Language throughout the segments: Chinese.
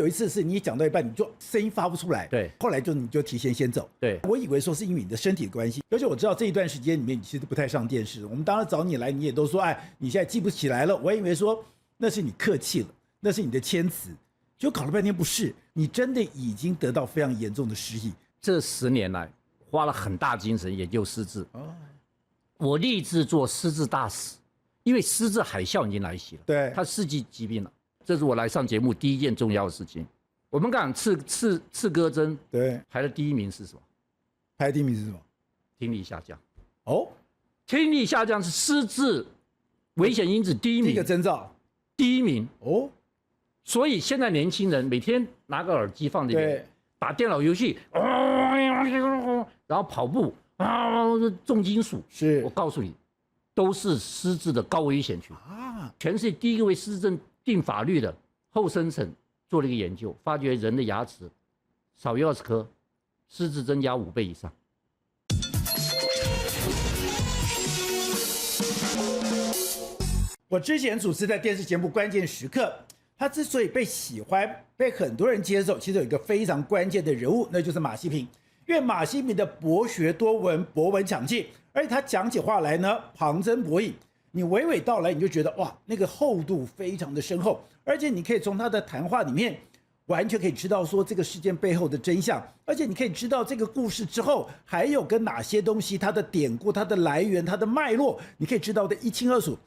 有一次是你讲到一半，你就声音发不出来，对，后来你就提前先走，对，我以为说是因为你的身体的关系，而且我知道这一段时间里面你其实不太上电视，我们当时找你来，你也都说，哎，你现在记不起来了，我以为说那是你客气了，那是你的谦词，就搞了半天不是，你真的已经得到非常严重的失忆。这10年来花了很大精神研究失智，我立志做失智大使，因为失智海啸已经来袭了，对，它世纪疾病了。这是我来上节目第一件重要的事情。我们讲刺胳针，对，排的第一名是什么？排第一名是什么？听力下降。哦，听力下降是失智危险因子第一名，第一个征兆，第一名。哦，所以现在年轻人每天拿个耳机放这边，打电脑游戏，然后跑步重金属，是我告诉你，都是失智的高危险群啊！全世界第一个为失智症定法律的后生省做了一个研究，发觉人的牙齿少于20颗，失智增加5倍以上。我之前主持在电视节目《关键时刻》，他之所以被喜欢、被很多人接受，其实有一个非常关键的人物，那就是马西平。因为马西平的博学多闻、博闻强记，而且他讲起话来呢旁征博引，你娓娓道来，你就觉得哇，那个厚度非常的深厚，而且你可以从他的谈话里面完全可以知道说这个事件背后的真相，而且你可以知道这个故事之后还有跟哪些东西，它的典故、它的来源、它的脉络，你可以知道的一清二楚。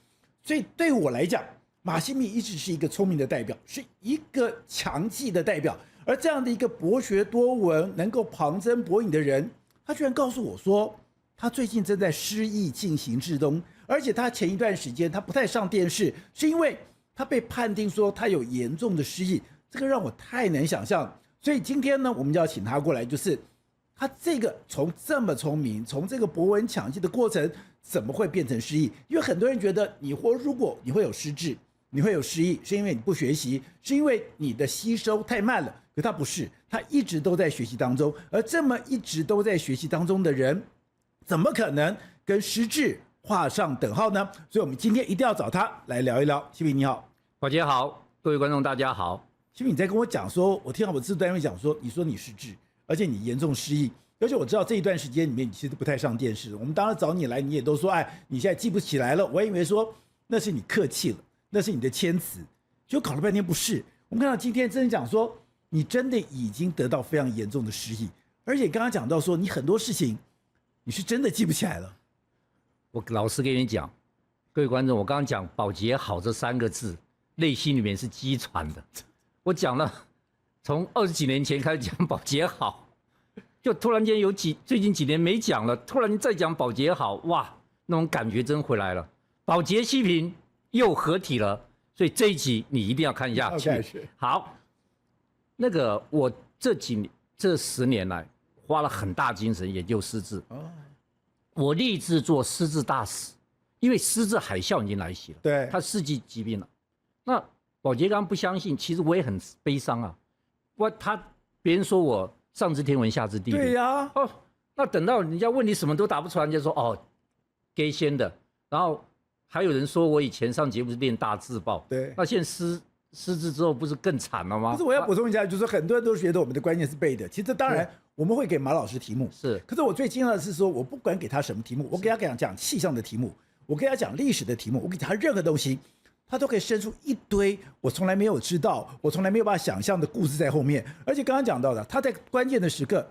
所以对我来讲，马西平一直是一个聪明的代表，是一个强记的代表。而这样的一个博学多闻、能够旁征博引的人，他居然告诉我说，他最近正在失忆进行之中，而且他前一段时间他不太上电视，是因为他被判定说他有严重的失忆，这个让我太难想象。所以今天呢，我们就要请他过来，就是他这个从这么聪明，从这个博闻强记的过程，怎么会变成失忆？因为很多人觉得如果你会有失智，你会有失忆，是因为你不学习，是因为你的吸收太慢了。可他不是，他一直都在学习当中，而这么一直都在学习当中的人，怎么可能跟失智画上等号呢？所以我们今天一定要找他来聊一聊。西平你好。宝杰好，各位观众大家好。西平你在跟我讲说，我听到我制作单位讲说，你说你失智，而且你严重失忆，而且我知道这一段时间里面你其实不太上电视，我们当时找你来，你也都说，哎，你现在记不起来了，我以为说那是你客气了，那是你的谦词，就搞了半天不是。我们看到今天真的讲说，你真的已经得到非常严重的失忆，而且刚刚讲到说，你很多事情你是真的记不起来了。我老实跟你讲，各位观众，我刚刚讲保洁好这3个字，内心里面是激传的。我讲了，从20几年前开始讲保洁好，就突然间最近几年没讲了，突然再讲保洁好，哇，那种感觉真回来了。保洁西平又合体了，所以这一集你一定要看下去。好。那个我这10年来花了很大精神研究失智，我立志做失智大使，因为失智海啸已经来袭了，对，它世纪疾病了。那宝杰刚不相信，其实我也很悲伤啊。别人说我上知天文下知地理，对呀，那等到人家问你什么都答不出来，人家说哦，给先的。然后还有人说我以前上节目是练大字报，对，那现在失智之后不是更惨了吗？可是我要补充一下，就是很多人都觉得我们的观念是背的。其实当然我们会给马老师题目，是。可是我最惊讶的是说，我不管给他什么题目，我给他讲气象的题目，我给他讲历史的题目，我给他任何东西，他都可以生出一堆我从来没有知道、我从来没有办法想象的故事在后面。而且刚刚讲到的，他在关键的时刻，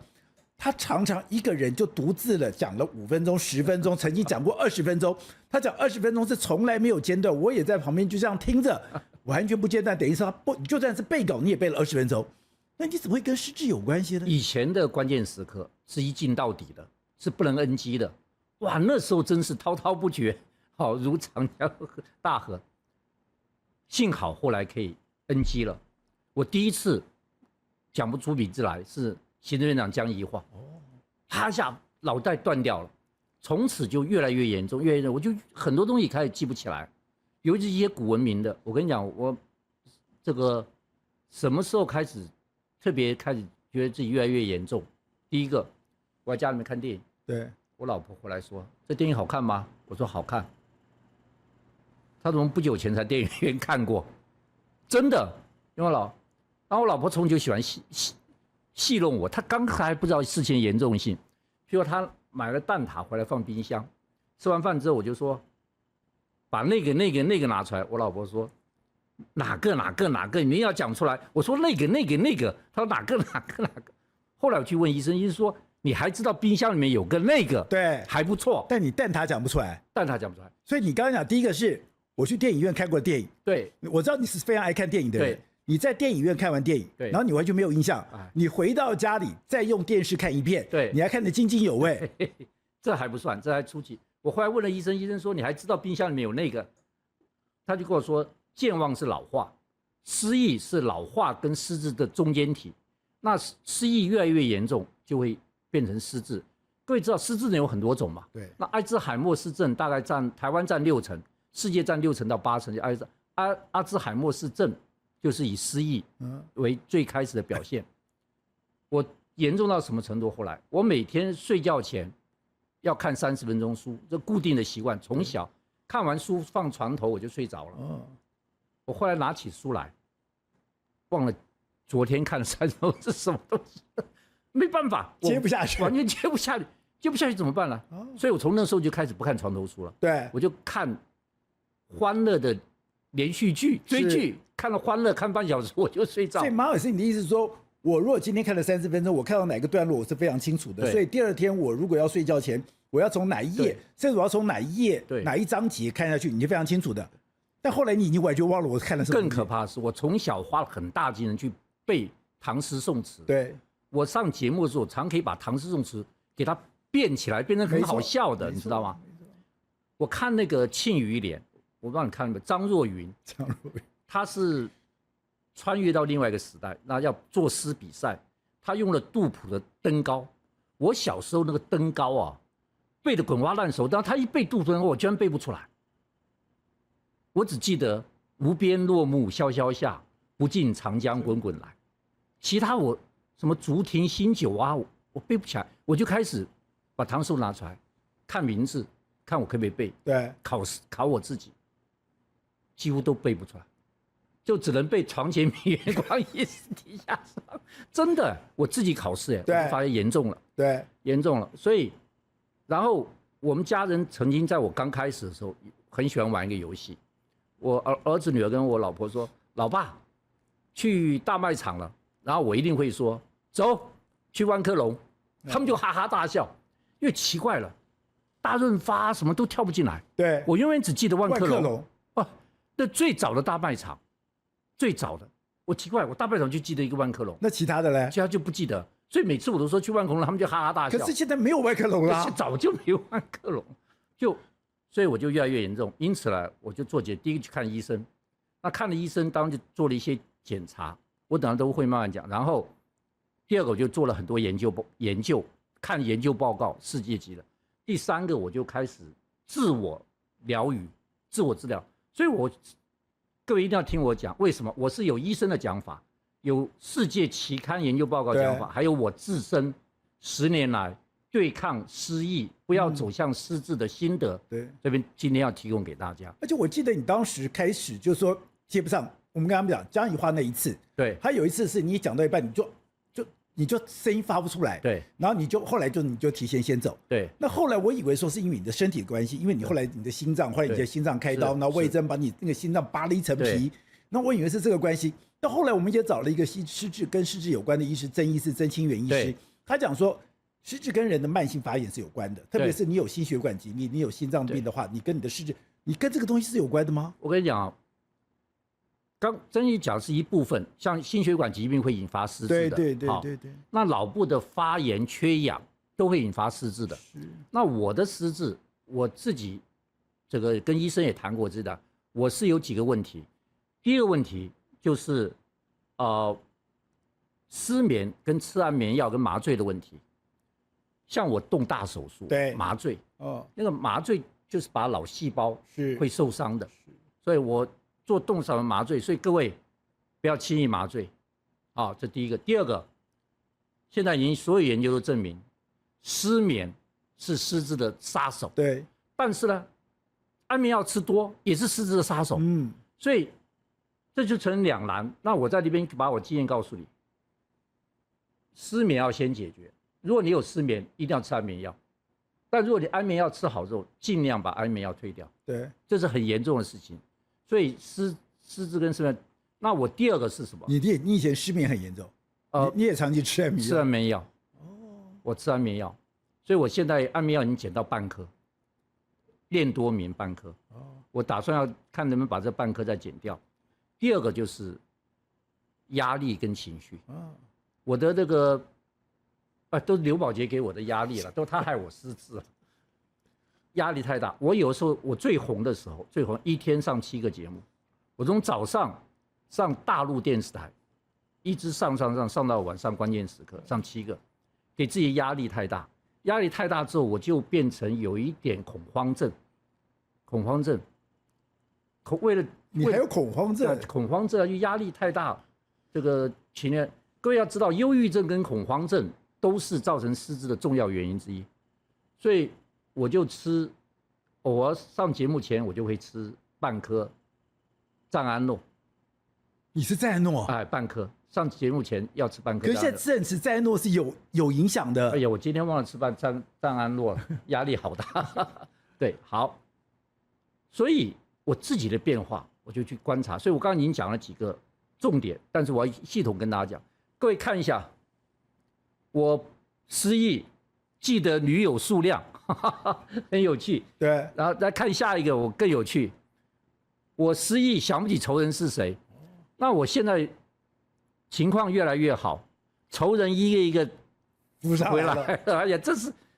他常常一个人就独自了讲了5分钟、10分钟，曾经讲过20分钟。他讲20分钟是从来没有间断，我也在旁边就这样听着。完全不间断，等于说你就算是背稿，你也背了20分钟，那你怎么会跟失智有关系呢？以前的关键时刻是一镜到底的，是不能 NG 的。哇，那时候真是滔滔不绝，好如长江大河。幸好后来可以 NG 了。我第一次讲不出名字来是行政院长江宜桦，他一下脑袋断掉了，从此就越来越严重，越来越严重，我就很多东西开始记不起来。尤其是一些古文明的，我跟你讲，我这个什么时候开始特别开始觉得自己越来越严重？第一个，我在家里面看电影，对，我老婆回来说：“这电影好看吗？”我说：“好看。”她怎么不久前才电影院看过？真的，因为然后我老婆从就喜欢戏弄我，她刚还不知道事情的严重性。譬如她买了蛋挞回来放冰箱，吃完饭之后我就说，把那个拿出来。我老婆说哪个，你们要讲出来。我说那个，她说哪个。后来我去问医生，医生说你还知道冰箱里面有个那个，对，还不错。但你蛋挞讲不出来，所以你刚刚讲第一个是我去电影院看过电影，对，我知道你是非常爱看电影的人。你在电影院看完电影，然后你完全没有印象，你回到家里再用电视看一遍，对，你还看得津津有味。这还不算，这还初级。我后来问了医生，医生说你还知道冰箱里面有那个，他就跟我说健忘是老化，失忆是老化跟失智的中间体。那失忆越来越严重，就会变成失智。各位知道失智症有很多种嘛？对。那阿兹海默氏症大概台湾占60%，世界占60%到80%。阿兹海默氏症就是以失忆为最开始的表现。我严重到什么程度？后来我每天睡觉前要看30分钟书，这固定的习惯，从小看完书放床头我就睡着了。我后来拿起书来，忘了昨天看了30分钟是什么东西，没办法，接不下去，完全接不下去，接不下去怎么办呢？所以我从那时候就开始不看床头书了。对，我就看欢乐的连续剧，追剧，看了欢乐看半小时我就睡着。所以马老师，你的意思是说，我如果今天看了30分钟，我看到哪个段落我是非常清楚的，所以第二天我如果要睡觉前，我要从哪一页，甚至我要从哪一页、哪一章节看下去，你就非常清楚的。但后来你已经完全忘了我看了什么。更可怕的是，我从小花了很大精神去背唐诗宋词。对，我上节目的时候，常可以把唐诗宋词给它变起来，变成很好笑的，你知道吗？我看那个《庆余年》，我不知道你看没有？张若昀，他是穿越到另外一个时代，那要作诗比赛，他用了杜甫的《登高》。我小时候那个《登高》啊，背得滚瓜烂熟，但他一背杜甫《登高》，我居然背不出来。我只记得无边落木萧萧下，不尽长江滚滚来。其他我什么竹亭新酒啊，我背不起来，我就开始把唐诗拿出来看名字，看我可不可以背。对，考我自己，几乎都背不出来，就只能背床前明月光，疑是地下霜。真的，我自己考试我就发现严重了，对，严重了。所以，然后我们家人曾经在我刚开始的时候，很喜欢玩一个游戏。我儿子女儿跟我老婆说：“老爸，去大卖场了。”然后我一定会说：“走，去万科隆。”他们就哈哈大笑，因为奇怪了，大润发什么都跳不进来。对，我永远只记得万科隆。那最早的大卖场，最早的，我奇怪，我大卖场就记得一个万科隆，那其他的嘞？其他就不记得。所以每次我都说去万科隆，他们就哈哈大笑。可是现在没有万科隆了，早就没有万科隆，所以我就越来越严重。因此呢，我就做第一个去看医生。那看了医生，当然就做了一些检查，我等下都会慢慢讲。然后第二个我就做了很多研究，看研究报告，世界级的。第三个我就开始自我疗愈、自我治疗。所以各位一定要听我讲，为什么？我是有医生的讲法，有世界期刊研究报告讲法，还有我自身10年来对抗失忆、不要走向失智的心得。对，这边今天要提供给大家。而且我记得你当时开始就是说接不上，我们跟他们讲江宜桦那一次，对，还有一次是你讲到一半你就声音发不出来，对，然后后来你就提前先走，对。那后来我以为说是因为你的身体的关系，因为你后来你的心脏，后来你的心脏开刀，然后魏征把你那个心脏扒了一层皮，那我以为是这个关系。那后来我们也找了一个跟失智有关的医师曾医师曾清源医师，他讲说失智跟人的慢性发炎是有关的，特别是你有心血管疾病，你有心脏病的话，你跟你的失智，你跟这个东西是有关的吗？我跟你讲刚曾医讲是一部分，像心血管疾病会引发失智的，对。那脑部的发炎、缺氧都会引发失智的。那我的失智，我自己这个跟医生也谈过，知道我是有几个问题。第一个问题就是失眠跟吃安眠药跟麻醉的问题。像我动大手术，麻醉，那个麻醉就是把脑细胞会受伤的，所以我做动手麻醉，所以各位不要轻易麻醉，这第一个。第二个，现在已经所有研究都证明，失眠是失智的杀手。对，但是呢，安眠药吃多也是失智的杀手。所以这就成两难。那我在这边把我经验告诉你，失眠要先解决。如果你有失眠，一定要吃安眠药。但如果你安眠药吃好之后，尽量把安眠药退掉。对，这是很严重的事情。所以失智跟失眠，那我第二个是什么？你以前失眠很严重，你也长期吃安眠药。吃安眠药。我吃安眠药，所以我现在安眠药已经减到半颗，练多眠半颗。我打算要看能不能把这半颗再减掉。第二个就是压力跟情绪。我的这个都是刘宝杰给我的压力了，都他害我失智了。压力太大，我有时候我最红的时候，一天上7个节目，我从早上上大陆电视台，一直上到晚上关键时刻，上7个，给自己压力太大。压力太大之后，我就变成有一点恐慌症。为了你还有恐慌症？恐慌症就压力太大，这个情愿各位要知道，忧郁症跟恐慌症都是造成失智的重要原因之一。所以我就吃，偶尔上节目前我就会吃半颗藏安诺。你是赞诺？哎，半颗。上节目前要吃半颗。可是现在正吃赞诺是有影响的。哎呀，我今天忘了吃藏安诺了，压力好大。对，好。所以我自己的变化，我就去观察。所以我刚刚已经讲了几个重点，但是我要系统跟大家讲。各位看一下，我失忆，记得女友数量，很有趣。对。然后再看下一个，我更有趣。我失忆，想不起仇人是谁。那我现在情况越来越好，仇人一个一个回来了。哎呀，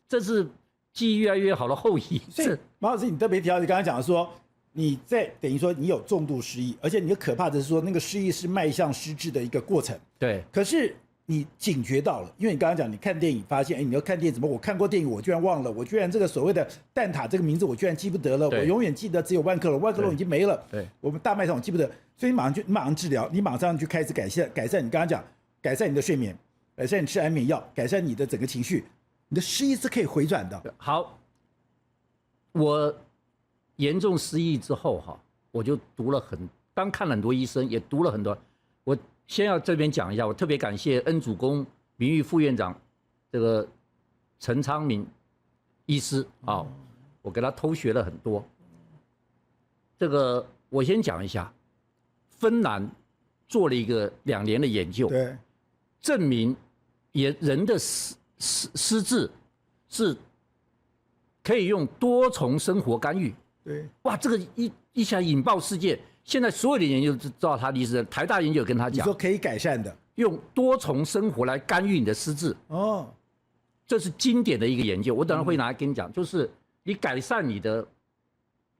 这是记忆越来越好的后遗症。马老师，你特别提到你刚刚讲的说，你在等于说你有重度失忆，而且你的可怕的是说那个失忆是迈向失智的一个过程。对。可是你警觉到了，因为你刚刚讲你看电影发现，你要看电影怎么？我看过电影，我居然忘了，我居然这个所谓的蛋挞这个名字我居然记不得了，我永远记得只有万客隆，万客隆已经没了。对。我们大卖场我记不得，所以你马上治疗，你马上就开始改善。你刚刚讲改善你的睡眠，改善你吃安眠药，改善你的整个情绪，你的失忆是可以回转的。好，我严重失忆之后哈，我就刚看了很多医生，也读了很多。我先要这边讲一下，我特别感谢恩主公名誉副院长这个陈昌明医师啊，我给他偷学了很多。这个我先讲一下，芬兰做了一个2年的研究，对，证明人的失智是可以用多重生活干预。对，哇，这个一下引爆世界。现在所有的研究知道他的意思，台大研究跟他讲，你说可以改善的，用多重生活来干预你的失智。哦，这是经典的一个研究，我等会会拿来跟你讲，就是你改善你的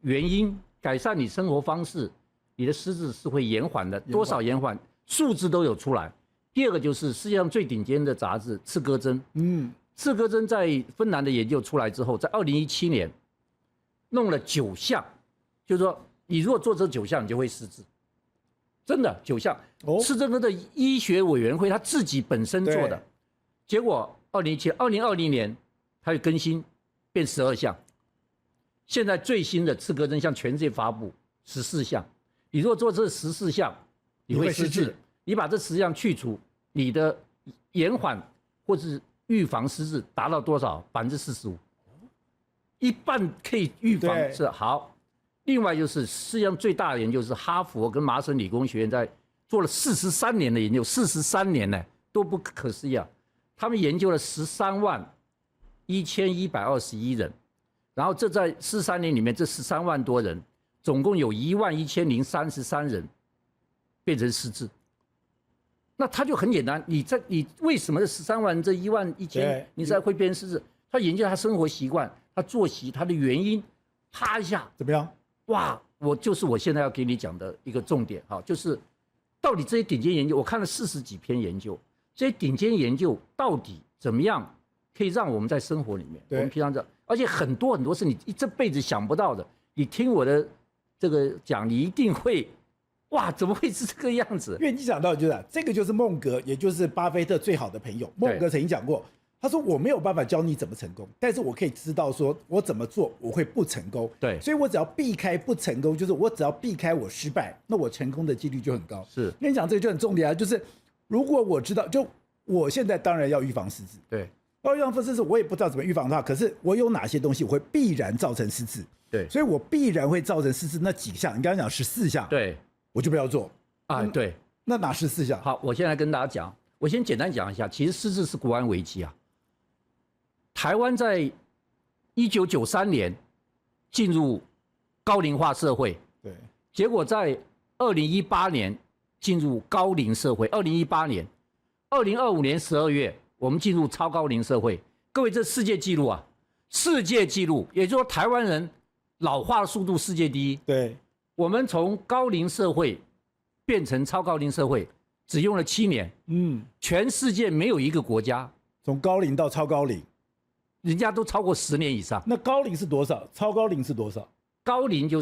原因，改善你生活方式，你的失智是会延缓的，多少延缓，数字都有出来。第二个就是世界上最顶尖的杂志《刺胳针》，刺胳针在芬兰的研究出来之后，在2017年弄了9项，就是说你如果做这9项，你就会失智，真的9项。是这个的医学委员会他自己本身做的，结果2020年他又更新变12项，现在最新的刺胳针向全世界发布14项。你如果做这14项，你会失智。你把这10项去除，你的延缓或是预防失智达到多少？45%，一半可以预防是好。另外就是世界上最大的研究是哈佛跟麻省理工学院在做了43年的研究，43年呢，多不可思议啊！他们研究了131121人，然后这在43年里面，这13万多人，总共有11033人变成失智。那他就很简单，你为什么这13万人这11000你才会变成失智？他研究他生活习惯、他作息、他的原因，啪一下怎么样？哇！我现在要给你讲的一个重点哈，就是到底这些顶尖研究，我看了40几篇研究，这些顶尖研究到底怎么样可以让我们在生活里面，我们平常而且很多是你这辈子想不到的，你听我的这个讲，你一定会哇，怎么会是这个样子？因为你讲到就是这个就是孟格，也就是巴菲特最好的朋友。孟格曾经讲过，他说我没有办法教你怎么成功，但是我可以知道说我怎么做我会不成功。对，所以我只要避开不成功，就是我只要避开我失败，那我成功的几率就很高。是，跟你讲这个就很重点啊，就是如果我知道，就我现在当然要预防失智。对，要预防失智，我也不知道怎么预防它，可是我有哪些东西我会必然造成失智？对，所以我必然会造成失智那几项，你刚刚讲14项，对，我就不要做啊，对。那哪14项？好，我现在跟大家讲，我先简单讲一下，其实失智是国安危机啊。台湾在1993年进入高龄化社会，对，结果在2018年进入高龄社会，2018年，2025年12月我们进入超高龄社会。各位，这世界纪录啊，世界纪录，也就是说台湾人老化的速度世界第一。对，我们从高龄社会变成超高龄社会，只用了7年。全世界没有一个国家从高龄到超高龄，人家都超过10年以上。那高龄是多少？超高龄是多少？高龄就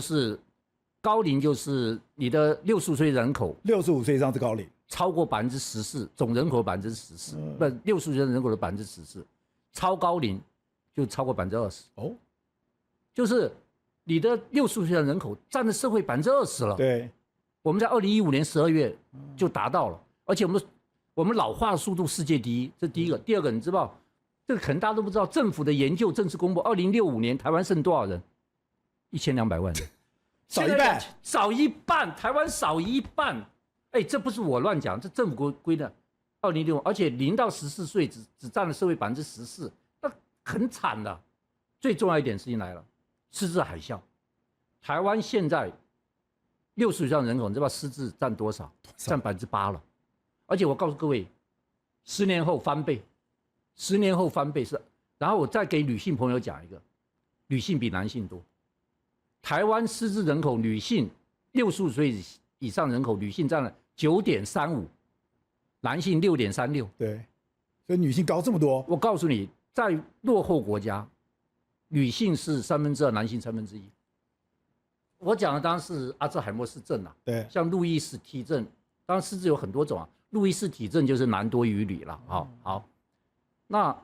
是你的65岁人口65岁以上是高龄，超过14%，总人口14%，不，65岁人口的14%，超高龄就超过20%。哦，就是你的65岁的人口占了社会20%了。对，我们在2015年12月就达到了，而且我们老化的速度世界第一，这第一个。第二个，你知道这个可能大家都不知道，政府的研究正式公布，2065年台湾剩多少人？1200万人，少一半，少一半，台湾少一半。哎，这不是我乱讲，这政府规的。2065，而且0到14岁只占了社会14%，那很惨的。最重要一点事情来了，失智海啸。台湾现在60岁以上人口，你知道失智占多少？占8%了。而且我告诉各位，10年后翻倍，10年后翻倍是。然后我再给女性朋友讲一个，女性比男性多。台湾失智人口，女性65岁以上人口，女性占了9.35%，男性6.36%。对，所以女性高这么多。我告诉你，在落后国家，女性是2/3，男性1/3。我讲的当然是阿兹海默氏症啊，对，像路易氏体症，当然失智有很多种啊。路易氏体症就是男多于女了。好，那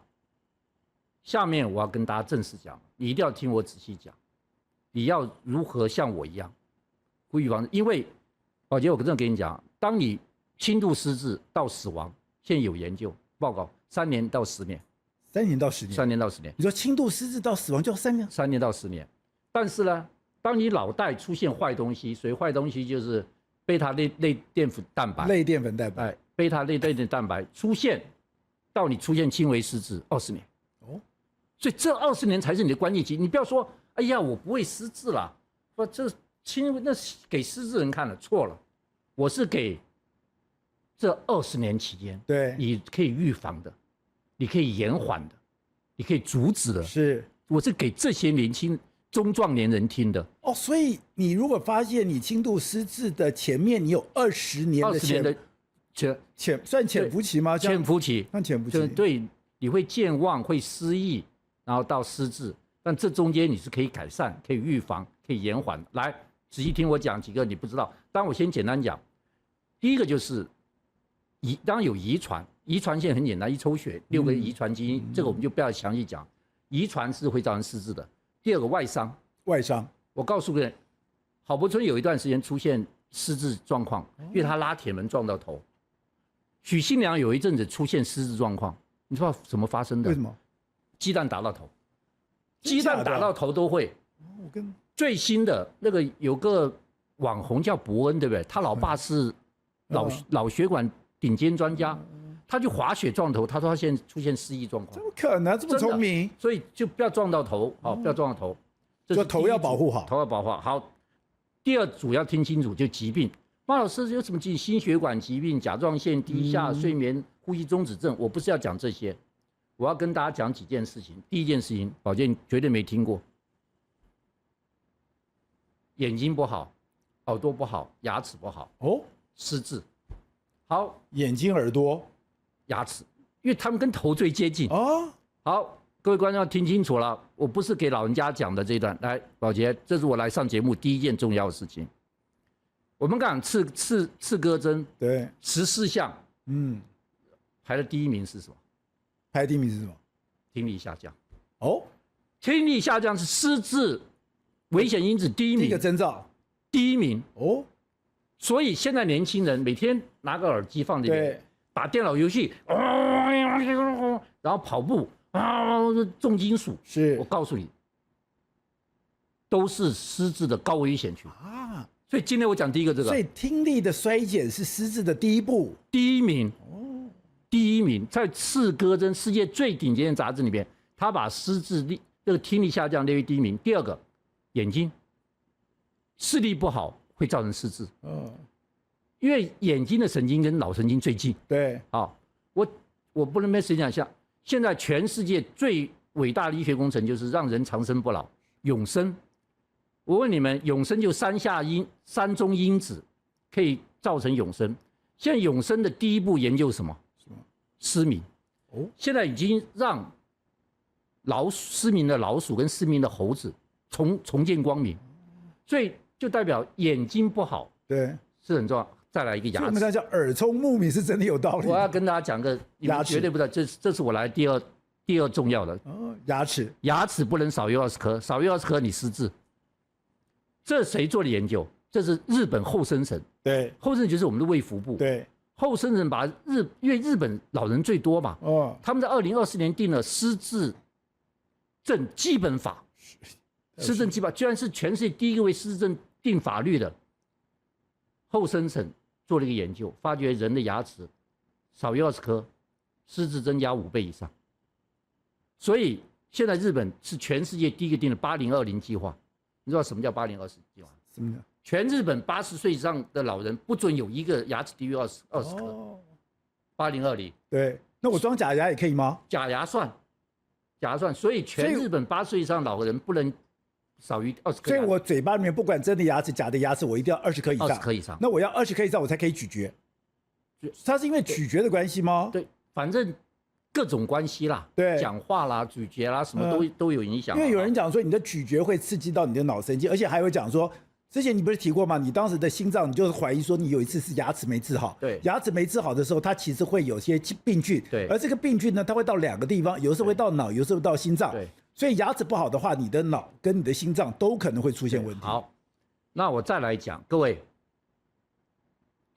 下面我要跟大家正式讲，你一定要听我仔细讲，你要如何像我一样预防？因为宝杰，我真的跟你讲，当你轻度失智到死亡，现在有研究报告，3年到10年，3年到10年，3年到10年。你说轻度失智到死亡就要3年？3年到10年。但是呢，当你脑袋出现坏东西，所以坏东西就是贝塔类淀粉蛋白，贝塔类淀粉蛋白出现，到你出现轻微失智20年。哦，所以这20年才是你的关键期。你不要说，哎呀，我不会失智啦，说这那是给失智人看的，错了。我是给这20年期间，对，你可以预防的，你可以延缓的，你可以阻止的。是，我是给这些年轻中壮年人听的。哦，所以你如果发现你轻度失智的前面你有20年的算潜伏期吗？潜伏期，算潜伏期。对，你会健忘，会失忆，然后到失智，但这中间你是可以改善、可以预防、可以延缓的。来，仔细听我讲几个你不知道。当然我先简单讲，第一个就是当然有遗传，遗传现在很简单，一抽血6个遗传基因，这个我们就不要详细讲。遗传是会造成失智的。第二个外伤，我告诉各位，郝柏村有一段时间出现失智状况，因为他拉铁门撞到头。许信良有一阵子出现失智状况，你知道怎么发生的？为什么？鸡蛋打到头，鸡蛋打到头都会。最新的那个有个网红叫伯恩，对不对？他老爸是脑血管顶尖专家，他去滑雪撞头，他说他现在出现失忆状况。怎么可能这么聪明？所以就不要撞到头，不要撞到头。就头要保护好，头要保护好。好，第二组要听清楚，就疾病。马老师有什么疾病？心血管疾病、甲状腺低下、睡眠呼吸中止症。我不是要讲这些，我要跟大家讲几件事情。第一件事情，宝健绝对没听过，眼睛不好，耳朵不好，牙齿不好，失智。好，眼睛、耳朵、牙齿，因为他们跟头最接近。好。各位观众要听清楚了，我不是给老人家讲的这一段。来，宝杰，这是我来上节目第一件重要的事情。我们讲刺胳针，对， 14项，排的第一名是什么？排第一名是什么？听力下降。哦，听力下降是失智危险因子第一名，第一个征兆。第一名。哦，所以现在年轻人每天拿个耳机放这边，对，打电脑游戏，然后跑步重金属，是我告诉你，都是失智的高危险群。啊，所以今天我讲第一个这个，所以听力的衰减是失智的第一步。第一名，哦，第一名，在次哥真世界最顶尖的杂志里面，他把失智力这个听力下降列为第一名。第二个，眼睛视力不好会造成失智，因为眼睛的神经跟脑神经最近。对，好，我不能没时间讲一下，现在全世界最伟大的医学工程就是让人长生不老，永生。我问你们，永生就三中因子可以造成永生。现在永生的第一步研究什么？失明。哦，现在已经让失明的老鼠跟失明的猴子重见光明，所以就代表眼睛不好，对，是很重要。再来一个牙齿，我们在讲耳聪目明是真的有道理。我要跟大家讲个，你们绝对不知道，这是我来第二重要的。哦，牙齿不能少于20颗，少于20颗你失智。这谁做的研究？这是日本厚生省。对，厚生省就是我们的卫福部。对，厚生省因为日本老人最多嘛，哦，他们在2024年定了失智症基本法。失智症基本法居然是全世界第一个为失智症定法律的。厚生省做了一个研究，发觉人的牙齿少于20颗，失智增加5倍以上。所以现在日本是全世界第一个定的8020计划。你知道什么叫8020计划？什么？全日本80岁以上的老人不准有一个牙齿低于20颗。8020。对，那我装假牙也可以吗？假牙算，所以全日本80岁以上的老人不能少于20颗。所以我嘴巴里面不管真的牙齿、假的牙齿，我一定要20颗以上。20颗以上。那我要20颗以上，我才可以咀嚼。它是因为咀嚼的关系吗？对，反正各种关系啦，对，讲话啦、咀嚼啦，什么都有影响。因为有人讲说，你的咀嚼会刺激到你的脑神经，而且还有讲说，之前你不是提过吗？你当时的心脏，你就是怀疑说你有一次是牙齿没治好。对，牙齿没治好的时候，它其实会有些病菌。对，而这个病菌呢，它会到2个地方，有时候会到脑，有时候到心脏。对，所以牙齿不好的话，你的脑跟你的心脏都可能会出现问题。好，那我再来讲，各位，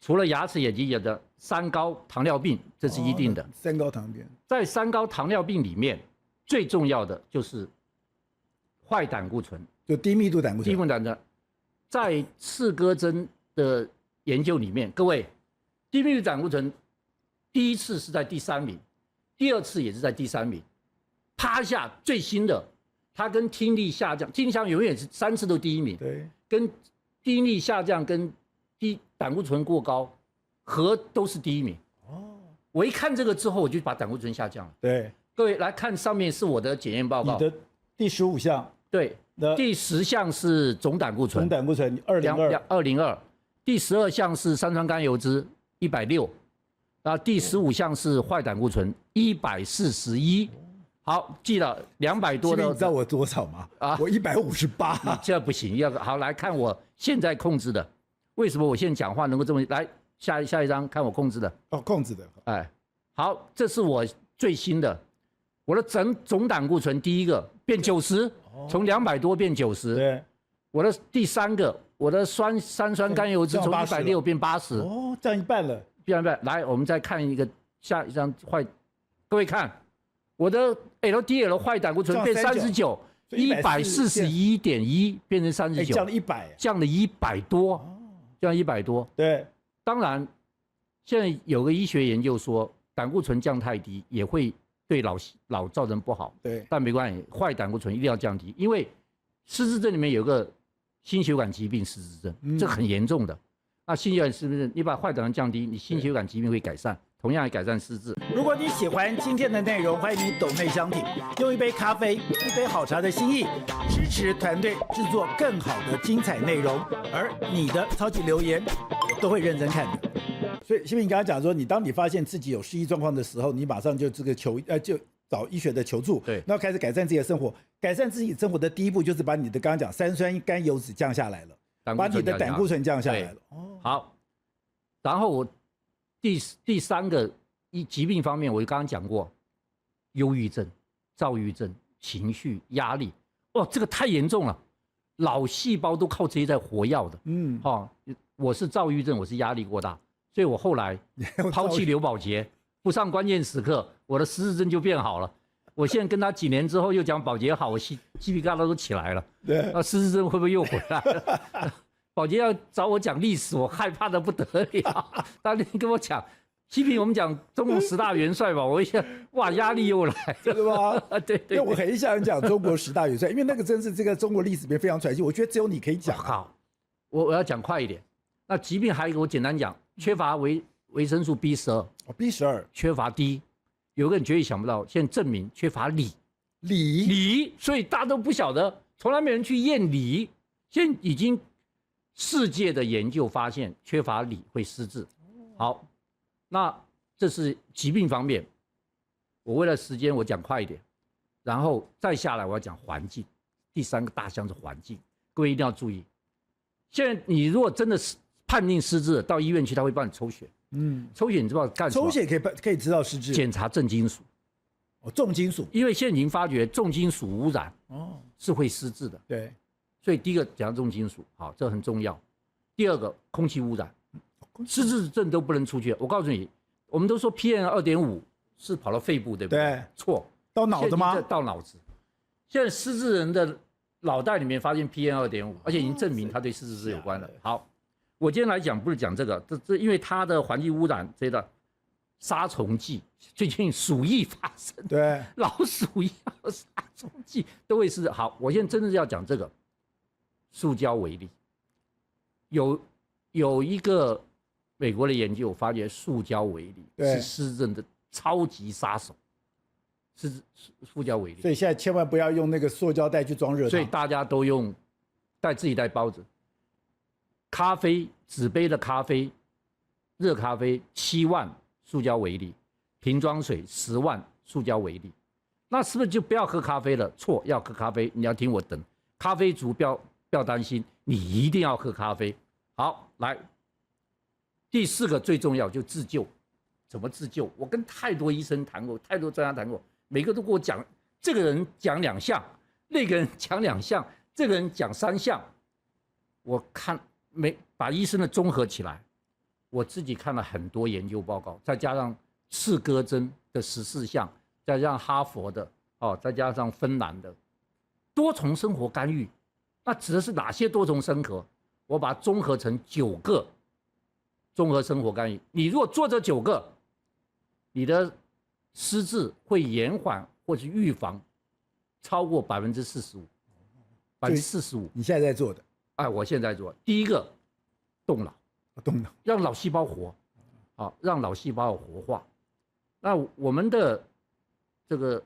除了牙齿、眼睛，有的三高、糖尿病，这是一定的。三高糖尿病，在三高糖尿病里面，最重要的就是坏胆固醇，就低密度胆固醇。低密度胆固醇，在次哥真的研究里面，各位，低密度胆固醇第一次是在第3名，第2次也是在第3名。趴下最新的，它跟听力下降，听力下降永远是3次都第1名。对，跟听力下降跟胆固醇过高和都是第1名。哦，我一看这个之后，我就把胆固醇下降了。对，各位来看上面是我的检验报告。你的第15项。对，第10项是总胆固醇。总胆固醇202。第12项是三酸甘油脂160，然后第15项是坏胆固醇141。好，记了200多的。你知道我多少吗？啊，我158。这不行，要好来看我现在控制的。为什么我现在讲话能够这么来？下一张看我控制的。哦，控制的。哎，好，这是我最新的，我的总胆固醇第一个变90，从200多变90。对。我的第3个，我的三酸甘油脂从160变80。哦，降一半了。变一半。来，我们再看下一张坏，各位看。我的 LDL 坏胆固醇变39， 141.1变成39，降了100，降了100多，降100多。对，当然，现在有个医学研究说，胆固醇降太低也会对老造成不好。对，但没关系，坏胆固醇一定要降低，因为失智症里面有个心血管疾病失智症，这很严重的。那心血管是不是你把坏胆固醇降低，你心血管疾病会改善？同样也改善失智。如果你喜欢今天的内容，欢迎你抖内相挺，用一杯咖啡、一杯好茶的心意，支持团队制作更好的精彩内容。而你的超级留言，我都会认真看的。所以，新平你刚才讲说，当你发现自己有失忆状况的时候，你马上就就找医学的求助，对，然后开始改善自己的生活。改善自己生活的第一步就是把你的刚刚讲三酸甘油脂降下来了，把你的胆固醇降下来了。哦，好，然后我第3个疾病方面，我就刚刚讲过，忧郁症、躁郁症、情绪压力，哇，这个太严重了，脑细胞都靠这些在活跃的。我是躁郁症，我是压力过大，所以我后来抛弃刘宝杰，不上关键时刻，我的失智症就变好了。我现在跟他几年之后又讲宝杰好，我鸡皮疙瘩都起来了。对，那失智症会不会又回来了？宝杰要找我讲历史，我害怕的不得了。他那天跟我讲，西平我们讲中共10大元帅吧，我一下哇压力又来了，对吗？对。因为我很想讲中国10大元帅，因为那个真是这个中国历史里面非常传奇，我觉得只有你可以讲。好，我要讲快一点。那疾病还有一个，我简单讲，缺乏维生素 B12，B12 缺乏 D， 有个人绝对想不到，现在证明缺乏锂，所以大家都不晓得，从来没人去验锂，现在已经世界的研究发现缺乏锂会失智。好，那这是疾病方面，我为了时间我讲快一点，然后再下来我要讲环境，第3个大项是环境，各位一定要注意，现在你如果真的是判定失智，到医院去他会帮你抽血，抽血你知道干什么？抽血可以知道失智，检查重金属，重金属，因为现在已经发觉重金属污染是会失智的，对，所以第一个检查重金属，好，这很重要。第2个空气污染，失智症都不能出去。我告诉你，我们都说 PM2.5是跑到肺部，对不对？对，错，到脑子吗？到脑子。现在失智人的脑袋里面发现 PM2.5，而且已经证明它对失智是有关的。好，我今天来讲不是讲这个，这因为它的环境污染这个杀虫剂，最近鼠疫发生，对，老鼠药、杀虫剂都会是。好，我现在真的要讲这个，塑胶为例，有一个美国的研究发觉塑胶为例是失智症的超级杀手。是塑胶为例，所以现在千万不要用那个塑胶袋去装热汤，所以大家都用自己带包子。咖啡纸杯的咖啡，热咖啡7万塑胶为例，瓶装水10万塑胶为例，那是不是就不要喝咖啡了？错，要喝咖啡，你要听我等。咖啡族不要担心，你一定要喝咖啡。好，来，第4个最重要就自救，怎么自救？我跟太多医生谈过，太多专家谈过。每个都跟我讲，这个人讲2项，那个人讲2项，这个人讲3项。我看把医生的综合起来，我自己看了很多研究报告，再加上刺胳针的14项，再加上哈佛的再加上芬兰的多重生活干预，那指的是哪些多重生活？我把它综合成9个综合生活干预。你如果做这9个，你的失智会延缓或是预防超过45%，45%。你现在在做的？哎，我现在做。第1个，动脑，让脑细胞活，让脑细胞活化。那我们的这个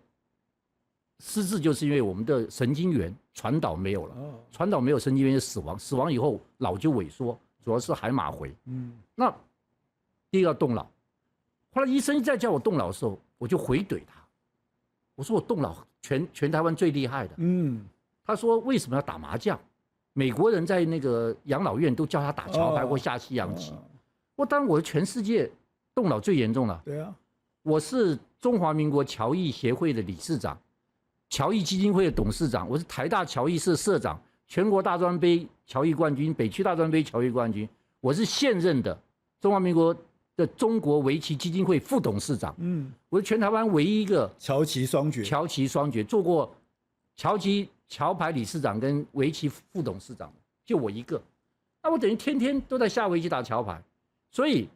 失智就是因为我们的神经元传导没有了，传导没有神经元就死亡，死亡以后脑就萎缩，主要是海马回。那第1个动脑。后来医生在叫我动脑的时候，我就回怼他，我说我动脑全台湾最厉害的。他说为什么要打麻将？美国人在那个养老院都叫他打桥牌或下西洋棋。当然我全世界动脑最严重了。对啊，我是中华民国侨艺协会的理事长，侨艺基金会的董事长，我是台大侨艺社社长，全国大专杯侨艺冠军，北区大专杯侨艺冠军，我是现任的中华民国的中国围棋基金会副董事长，我是全台湾唯一一个桥棋双绝，做过桥牌理事长跟围棋副董事长，就我一个。那我等于天天都在下围棋打桥牌，所以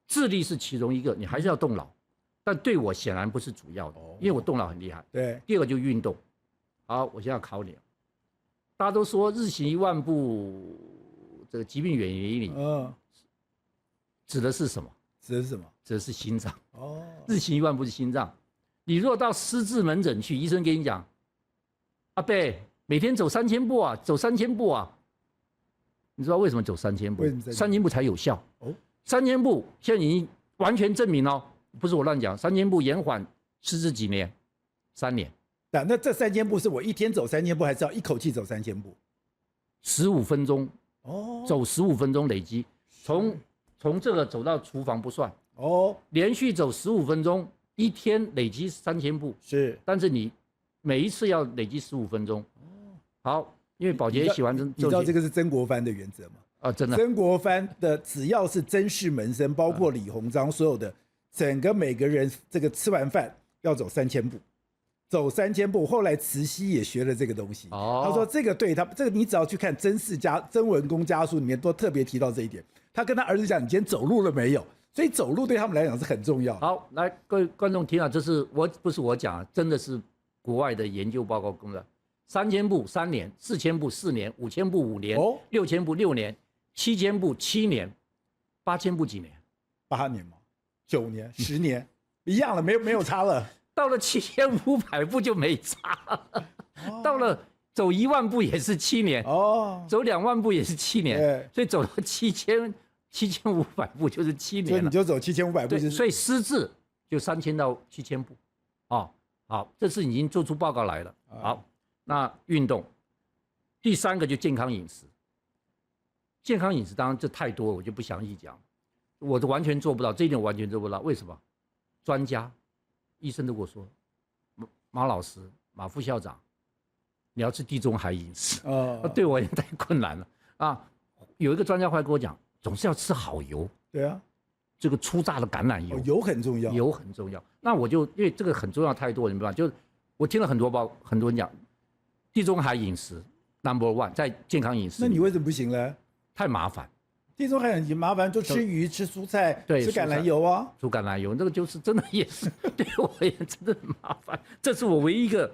智力是其中一个，你还是要动脑，但对我显然不是主要的，因为我动脑很厉害。对，第2个就运动。好，我现在要考你了，大家都说日行1万步，这个疾病远离你，指的是什么？指的是心脏。日行1万步是心脏。你如果到失智门诊去，医生跟你讲，阿伯每天走3000步啊，走3000步啊。你知道为什么走3000步？3000步才有效。3000步现在已经完全证明了，不是我乱讲。3000步延缓失智几年？3年。那这3000步是我一天走3000步，还是要一口气走3000步？15分钟。走15分钟累积，从这个走到厨房不算。连续走15分钟，一天累积3000步，是，但是你每一次要累积15分钟。好，因为宝洁喜欢你知道这个是曾国藩的原则吗？啊，真的。曾国藩的只要是曾氏门生，包括李鸿章，所有的整个每个人这个吃完饭要走3000步。走3000步，后来慈禧也学了这个东西。他说这个对他，这个你只要去看曾文公家书里面都特别提到这一点。他跟他儿子讲：“你今天走路了没有？”所以走路对他们来讲是很重要的。好，来各位观众听啊，这是不是我讲，真的是国外的研究报告公的。3000步3年，4000步4年，5000步5年，6000步6年，7000步7年，8000步几年？8年嘛，9年、10年，一样了，没有差了。到了7500步就没差了，到了走1万步也是7年，走2万步也是7年，所以走到7500步就是7年了。所以你就走7500步，所以失智就3000到7000步，好，这次已经做出报告来了。好，那运动，第3个就健康饮食。健康饮食当然这太多了，我就不详细讲，我都完全做不到，这一点我完全做不到。为什么？专家。医生都跟我说，马老师、马副校长，你要吃地中海饮食，对我也太困难了啊！有一个专家会跟我讲，总是要吃好油。对啊，这个粗榨的橄榄油，油很重要，油很重要。那我就因为这个很重要太多，你明白？就我听了很多人讲，地中海饮食 No.1 在健康饮食。那你为什么不行呢？太麻烦。地中海很麻烦，就吃鱼、吃蔬菜、吃橄榄油啊。吃橄榄油，这个就是真的也是对我也真的很麻烦。这是我唯一一个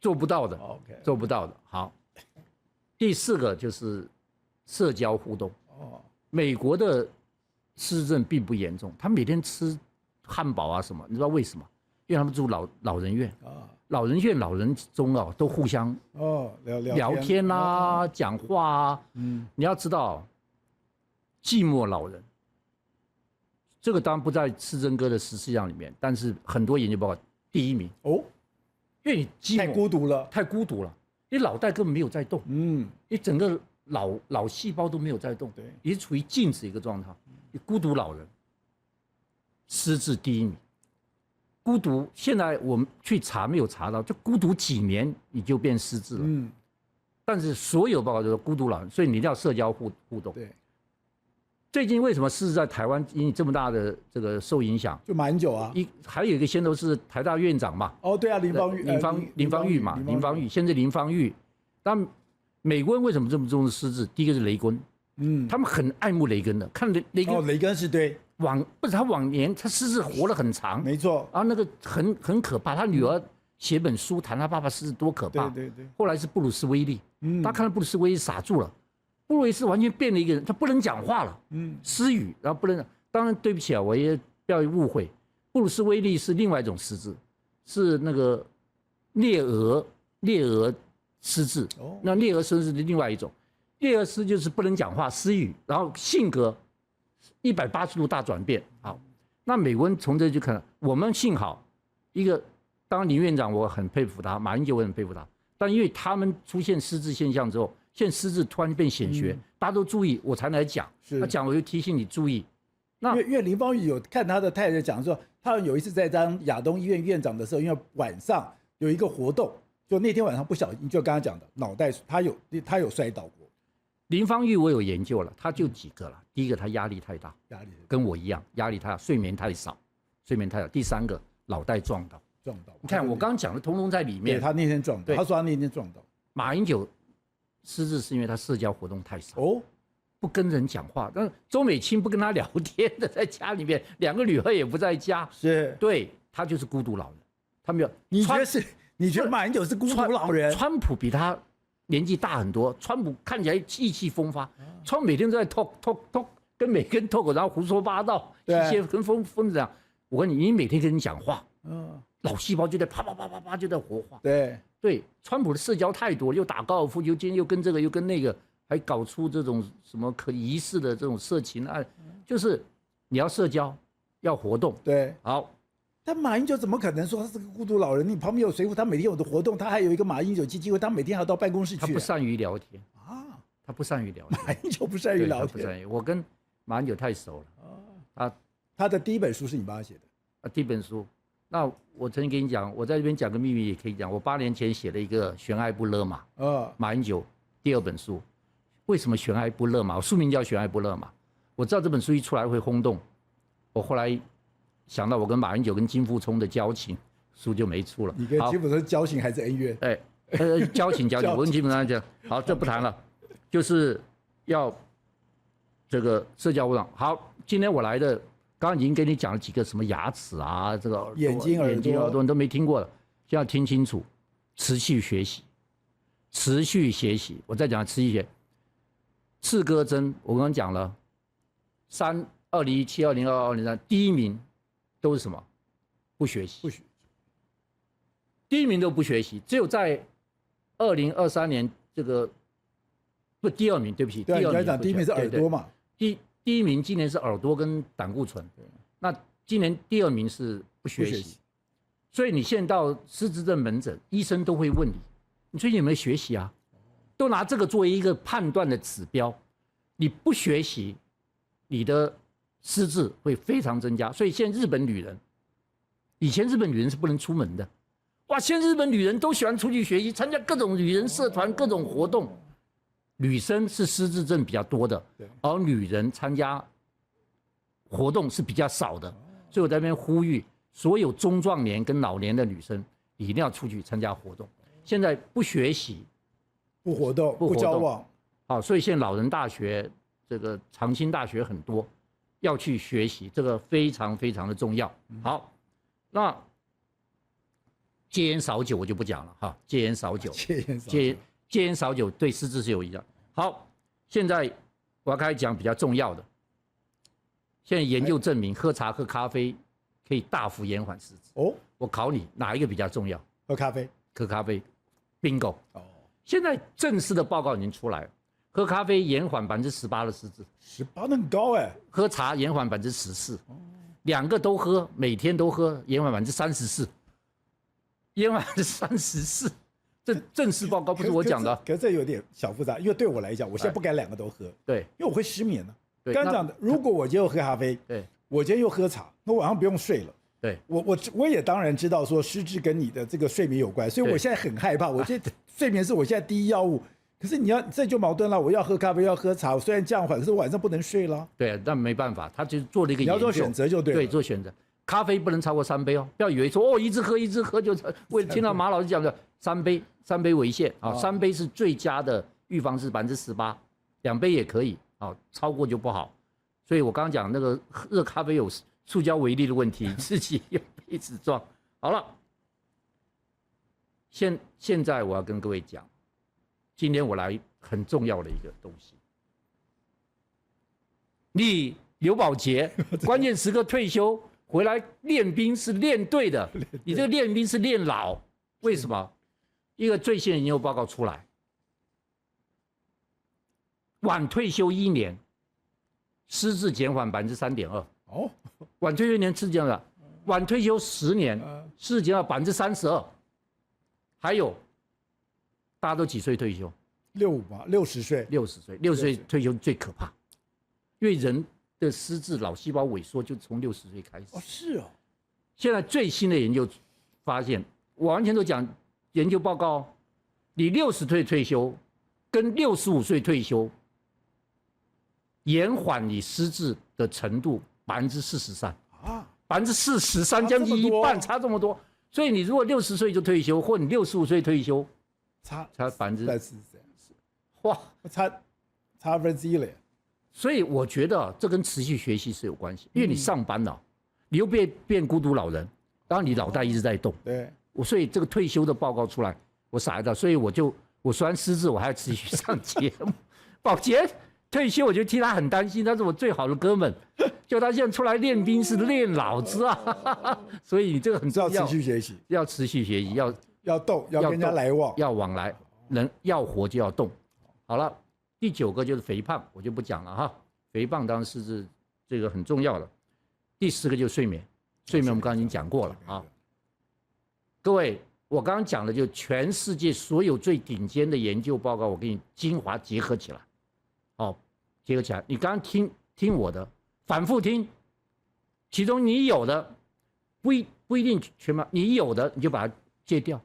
做不到的，做不到的。好，第4个就是社交互动。美国的失智症并不严重，他每天吃汉堡啊什么，你知道为什么？因为他们住老人院老人院老人中都互相聊天啊，讲话啊。你要知道。寂寞老人，这个当然不在施珍哥的14项里面，但是很多研究报告第1名因为你寂寞太孤独了，你脑袋根本没有在动，你整个脑细胞都没有在动，对，你是处于静止一个状态，你孤独老人，失智第1名，孤独现在我们去查没有查到，就孤独几年你就变失智了，但是所有报告都说孤独老人，所以你一定要社交互动，对。最近为什么失智在台湾引起这么大的这个受影响？就马英九啊，还有一个先头是台大院长嘛。对啊，林芳玉嘛，林芳玉，现在林芳玉。但美国人为什么这么重视失智？第一个是雷根，他们很爱慕雷根的，看雷根。雷根是对。他往年他失智活得很长，没错。然后那个很可怕，他女儿写本书谈他爸爸失智多可怕。对。后来是布鲁斯威利，他看到布鲁斯威利傻住了。布鲁斯完全变了一个人，他不能讲话了，失语，然后不能。当然对不起啊，我也不要误会，布鲁斯威利是另外一种失智，是那个颞额失智。那颞额失智是另外一种，颞额失就是不能讲话，失语，然后性格180度大转变。好，那美国人从这就看，我们幸好一个，当然林院长我很佩服他，马英九我很佩服他，但因为他们出现失智现象之后。现在失智突然变显学，大家都注意，我才来讲。他讲我就提醒你注意。那因为林芳玉有看他的太太讲说，他有一次在当亚东医院院长的时候，因为晚上有一个活动，就那天晚上不小心，就刚刚讲的脑袋，他有摔倒过。林芳玉我有研究了，他就几个了。第一个他压力太大，跟我一样，压力太大，睡眠太少。第3个脑袋撞到。你看我刚刚讲的，通通在里面。对他那天撞到，他说他那天撞到。马英九。失智是因为他社交活动太少不跟人讲话。但周美青不跟他聊天的，在家里面2个女儿也不在家，对他就是孤独老人。他没有，你觉得马英九是孤独老人？川普比他年纪大很多，川普看起来意气风发，川普每天都在 talk， 跟每个人 talk， 然后胡说八道，一些跟疯子这样。我跟你每天跟人讲话，脑细胞就在啪啪啪啪啪就在活化。对，川普的社交太多，又打高尔夫，今天又跟这个又跟那个，还搞出这种什么可疑似的这种色情案，就是你要社交，要活动。对，好。但马英九怎么可能说他是个孤独老人？你旁边有谁？他每天有的活动，他还有一个马英九基金会，他每天还要到办公室去。他不善于聊天他不善于聊天。马英九不善于聊天。我跟马英九太熟了。他的第1本书是你帮他写的第1本书那我曾经跟你讲，我在这边讲个秘密也可以讲，我8年前写了一个《悬崖不勒马》，马英九第2本书。为什么悬崖不勒马？我书名叫《悬崖不勒马》。我知道这本书一出来会轰动，我后来想到我跟马英九跟金富聪的交情，书就没出了。你跟金富聪交情还是恩怨？交情，我跟金富聪讲，好，这不谈了，就是要这个社交活动。好，今天我来的，刚刚已经跟你讲了几个什么牙齿啊，这个眼睛、耳朵你都没听过了，现在听清楚，持续学习，持续学习。我再讲持续学。刺胳针，我刚刚讲了，2017、2022、2023，第1名都是什么？不学习。第1名都不学习，只有在2023年这个不第2名，对不起，对，第2名讲第1名是耳朵嘛？第1名今年是耳朵跟胆固醇，那今年第2名是不学习。所以你现在到失智症门诊，医生都会问你，你最近有没有学习啊？都拿这个作为一个判断的指标，你不学习，你的失智会非常增加。所以现在日本女人，以前日本女人是不能出门的，哇，现在日本女人都喜欢出去学习，参加各种女人社团、各种活动。女生是失智症比较多的，而女人参加活动是比较少的。所以我在那边呼吁所有中壮年跟老年的女生，一定要出去参加活动。现在不学习。不活动，不交往，好，所以现在老人大学、这个长青大学很多，要去学习，这个非常非常的重要。好，那戒烟少酒我就不讲了哈，戒烟少酒，戒烟少酒对失智是有影响。好，现在我要开始讲比较重要的。现在研究证明，喝茶喝咖啡可以大幅延缓失智。哦，我考你哪一个比较重要？喝咖啡，喝咖啡 ，bingo。哦。现在正式的报告已经出来了，喝咖啡延缓18%的失智，18%那很高哎。喝茶延缓14%，2个都喝，每天都喝，延缓34%，延缓34%。这正式报告不是我讲的。可是这有点小复杂，因为对我来讲，我现在不敢2个都喝，对，因为我会失眠呢。刚刚讲的，如果我今天又喝咖啡，对，我今天又喝茶，那晚上不用睡了。对，我也当然知道说失智跟你的这个睡眠有关，所以我现在很害怕。我觉得睡眠是我现在第一要务。可是你要这就矛盾了，我要喝咖啡，要喝茶，我虽然这样缓，可是我晚上不能睡了。对，但没办法，他就做了一个研究。你要做选择就对了。对，做选择。咖啡不能超过3杯哦，不要以为说哦一直喝就为了听到马老师讲的3杯为限啊，3杯是最佳的预防是18%，2杯也可以啊，超过就不好。所以我刚刚讲那个热咖啡有塑胶微粒的问题，自己用杯子装。好了，现在我要跟各位讲，今天我来很重要的一个东西。你刘宝杰关键时刻退休回来练兵是练对的，你这个练兵是练老，为什么？一个最新的研究报告出来，晚退休1年，失智减缓3.2%。哦，晚退休1年失智减缓，晚退休10年，失智减缓32%。还有，大家都几岁退休？65吧，60岁。60岁退休最可怕，因为人的失智脑细胞萎缩就从60岁开始。哦，是哦。现在最新的研究发现，我完全都讲研究报告，你60岁退休跟65岁退休，延缓你失智的程度43%啊，43%，将近一半，差这么多。所以你如果60岁就退休，或你65岁退休，差43%，哇，差1%了。所以我觉得这跟持续学习是有关系，因为你上班了，你又变孤独老人，然后你脑袋一直在动。对，所以这个退休的报告出来，我傻到，所以我虽然失智，我还要持续上节目。宝杰退休，我就替他很担心，他是我最好的哥们，就他现在出来练兵是练老子啊，所以你这个很重要，要持续学习，要持续学习，要动，要跟人家来往，要往来，人要活就要动。好了，第9个就是肥胖，我就不讲了哈，肥胖当然是这个很重要的。第10个就是睡眠，睡眠我们刚刚已经讲过了啊。各位，我刚刚讲的就全世界所有最顶尖的研究报告，我给你精华结合起来。哦，结合起来，你刚刚听我的，反复听，其中你有的不一定全麻，你有的你就把它戒掉，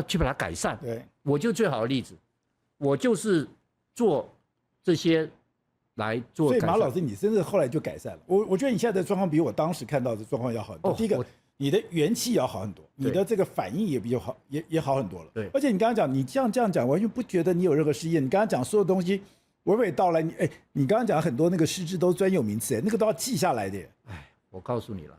去把它改善。对，我就最好的例子，我就是做这些来做改善。所以马老师，你真的后来就改善了。我觉得你现在的状况比我当时看到的状况要好很多。第一个，你的元气要好很多，你的这个反应也比较好，也好很多了。对，而且你刚刚讲，你这样讲，完全不觉得你有任何失业。你刚刚讲所有东西娓娓道来，你刚刚讲很多那个失智都专有名词，那个都要记下来的。我告诉你了，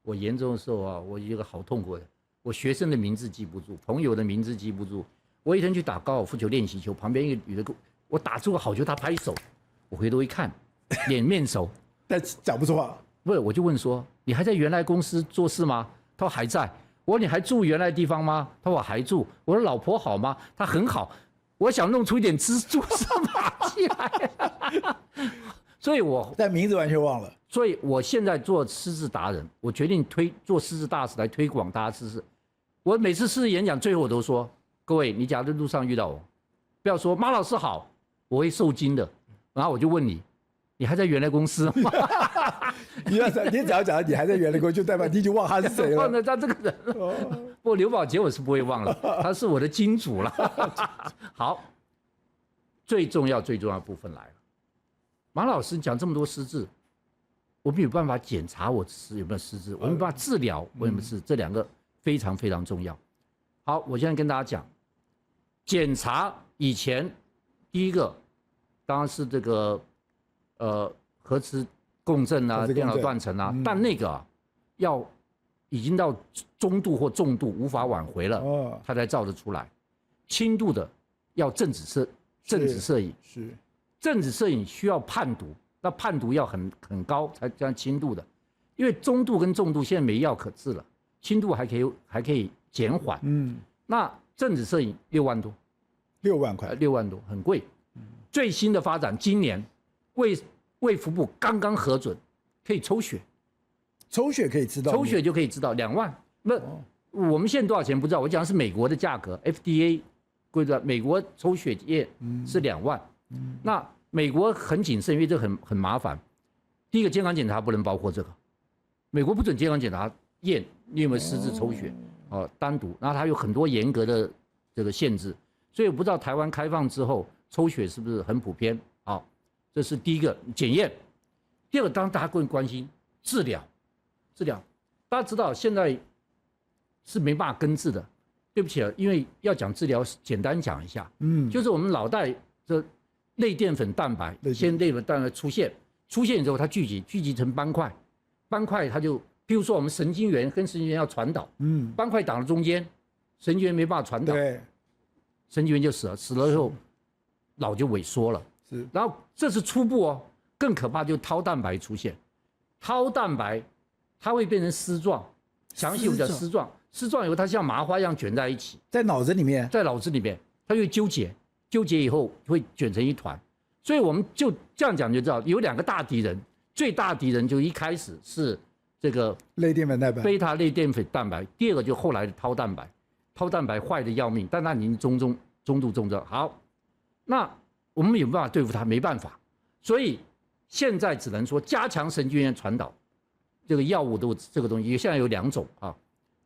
我严重的时候啊，我有一个好痛苦的，我学生的名字记不住，朋友的名字记不住。我一天去打高尔夫球练习球，旁边一个女的，我打出个好球，她拍手，我回头一看，脸面熟，但讲不出话。不是，我就问说，你还在原来公司做事吗？他说还在。我说你还住原来地方吗？他说我还住。我说老婆好吗？他很好。我想弄出一点蛛丝马迹来，所以但名字完全忘了。所以我现在做失智达人，我决定做失智大使来推广大家失智。我每次失智演讲最后我都说，各位，你假如路上遇到我，不要说马老师好，我会受惊的。然后我就问你，你还在原来公司吗？你只要讲你还在原来公司，就代表你已经忘他是谁了。忘了他这个人了。不过刘宝杰我是不会忘了，他是我的金主了。好，最重要的部分来了。马老师讲这么多失智，我没有办法检查我有没有失智，我没有办法治疗我有没有失智，这两个非常非常重要。好，我现在跟大家讲，检查以前第一个当然是这个核磁共振啊，电脑断层啊，但那个已经到中度或重度无法挽回了，它才照得出来。轻度的要正子摄影，是正子摄影需要判读，那判读要很高才这样轻度的，因为中度跟重度现在没药可治了，轻度还可以减缓。那正子摄影6万多，6万块，6万多很贵。最新的发展，今年卫福部刚刚核准，可以抽血。抽血可以知道，抽血就可以知道2万。那我们现在多少钱不知道，我讲的是美国的价格 ，FDA 规定美国抽血液是2万。那美国很谨慎，因为这很麻烦。第一个健康检查不能包括这个，美国不准健康检查验你有没有失智抽血单独，然后它有很多严格的这个限制，所以我不知道台湾开放之后抽血是不是很普遍啊？这是第一个检验。第二个，当然大家更关心治疗。大家知道现在是没办法根治的，对不起啊，因为要讲治疗，简单讲一下，就是我们脑袋的类淀粉蛋白，先类淀粉蛋白出现之后，它聚集成斑块，斑块它就，譬如说我们神经元跟神经元要传导，斑块挡在中间，神经元没办法传导，神经元就死了以后，脑就萎缩了，然后这是初步哦，更可怕就是tau蛋白出现，tau蛋白。它会变成丝状，详细我讲丝状以后，它像麻花一样卷在一起，在脑子里面，它就纠结以后会卷成一团。所以我们就这样讲就知道，有2个大敌人，最大敌人就一开始是这个类淀粉蛋白，贝塔类淀粉蛋白，第二个就后来的tau蛋白，tau蛋白坏的要命，但它已经中度重症。好，那我们有办法对付它？没办法，所以现在只能说加强神经元传导。这个药物都这个东西现在有2种啊，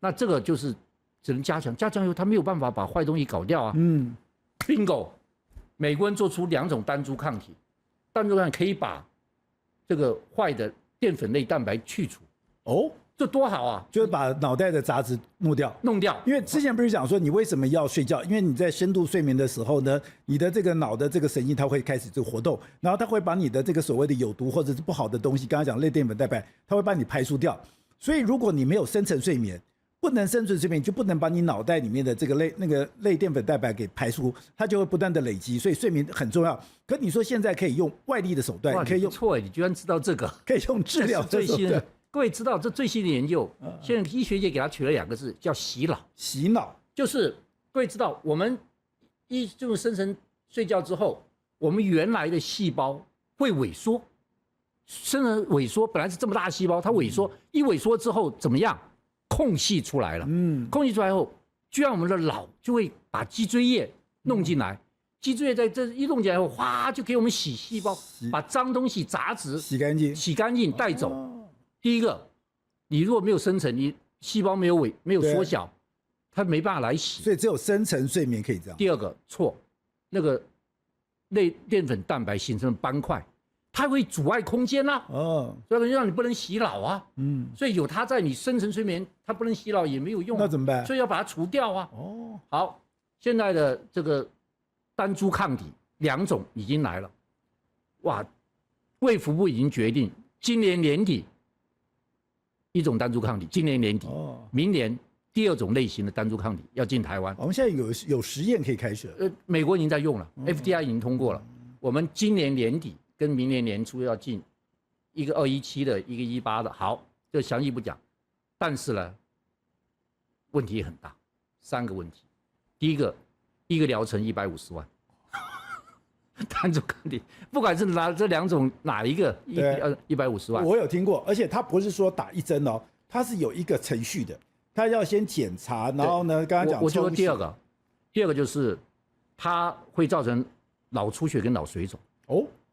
那这个就是只能加强以后，它没有办法把坏东西搞掉啊。bingo， 美国人做出2种单株抗体，可以把这个坏的淀粉类蛋白去除。这多好啊！就是把脑袋的杂质弄掉。因为之前不是讲说你为什么要睡觉？因为你在深度睡眠的时候呢，你的这个脑的这个神经它会开始这个活动，然后它会把你的这个所谓的有毒或者是不好的东西，刚刚讲类淀粉蛋白，它会把你排除掉。所以如果你没有深层睡眠，不能深层睡眠，就不能把你脑袋里面的这个类淀粉蛋白给排除，它就会不断的累积。所以睡眠很重要。可你说现在可以用外力的手段，可以用错，你居然知道这个？可以用治疗的手段。各位知道这最新的研究，现在医学界给它取了2个字，叫洗脑。洗脑就是各位知道，我们进入深层睡觉之后，我们原来的细胞会萎缩，深层萎缩本来是这么大的细胞，它萎缩，一萎缩之后怎么样？空隙出来了，空隙出来后，居然我们的脑就会把脊椎叶弄进来，脊椎叶在这一弄进来后，哗就给我们洗细胞，把脏东西杂质洗干净带走。第一个，你如果没有深层，你细胞没有缩小，它没办法来洗。所以只有深层睡眠可以这样。第二个错，那个淀粉蛋白形成的斑块，它会阻碍空间啦、所以让你不能洗脑啊。所以有它在你深层睡眠，它不能洗脑也没有用、那怎么办？所以要把它除掉啊。好，现在的这个单株抗体2种已经来了，哇，卫福部已经决定今年年底一种单株抗体，今年年底，明年第2种类型的单株抗体要进台湾。我们现在有实验可以开始了。美国已经在用了，FDI 已经通过了。我们今年年底跟明年年初要进一个217的，一个18的。好，这详细不讲，但是呢，问题很大，3个问题。第一个，一个疗程150万。单株抗体，不管是拿这2种哪一个，150万。我有听过，而且它不是说打1针哦，它是有一个程序的，它要先检查，然后呢，刚刚讲我就说第二个就是它会造成脑出血跟脑水肿。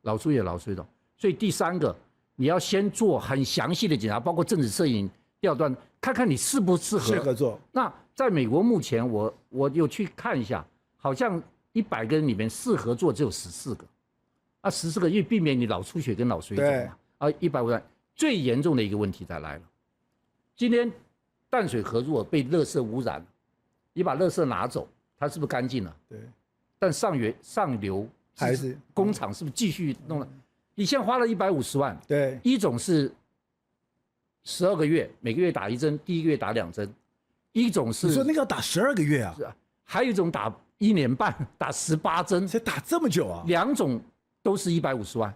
脑出血、脑水肿。所以第3个，你要先做很详细的检查，包括正子摄影、吊断，看看你适不适合做。那在美国目前我有去看一下，好像100个人里面适合做只有14个，啊，14个，因为避免你脑出血跟脑水肿嘛。啊，150万。最严重的一个问题再来了，今天淡水河如果被垃圾污染了，你把垃圾拿走，它是不是干净了？对。但上流还是工厂是不是继续弄了？你现在花了150万，对，一种是12个月，每个月打1针，第1个月打2针，一种是你说那个要打12个月啊？是啊，还有一种打1年半，打18针，才打这么久啊？2种都是150万，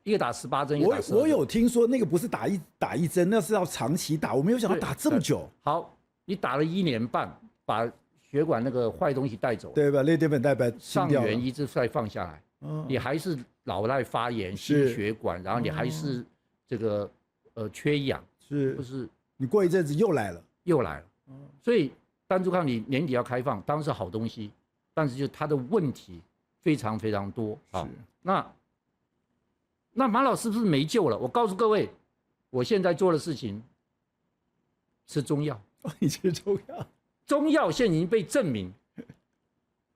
一个打18针，一个打12针。我有听说那个不是打一针，那是要长期打，我没有想到打这么久。好，你打了1年半，把血管那个坏东西带走，对吧？类淀粉蛋白上缘一直再放下来，你还是脑袋发炎、心血管，然后你还是这个缺氧，就是你过一阵子又来了，所以单株抗体年底要开放，当然是好东西，但是就它的问题非常非常多啊。那马老师是不是没救了？我告诉各位，我现在做的事情吃中药。你吃中药？中药现在已经被证明，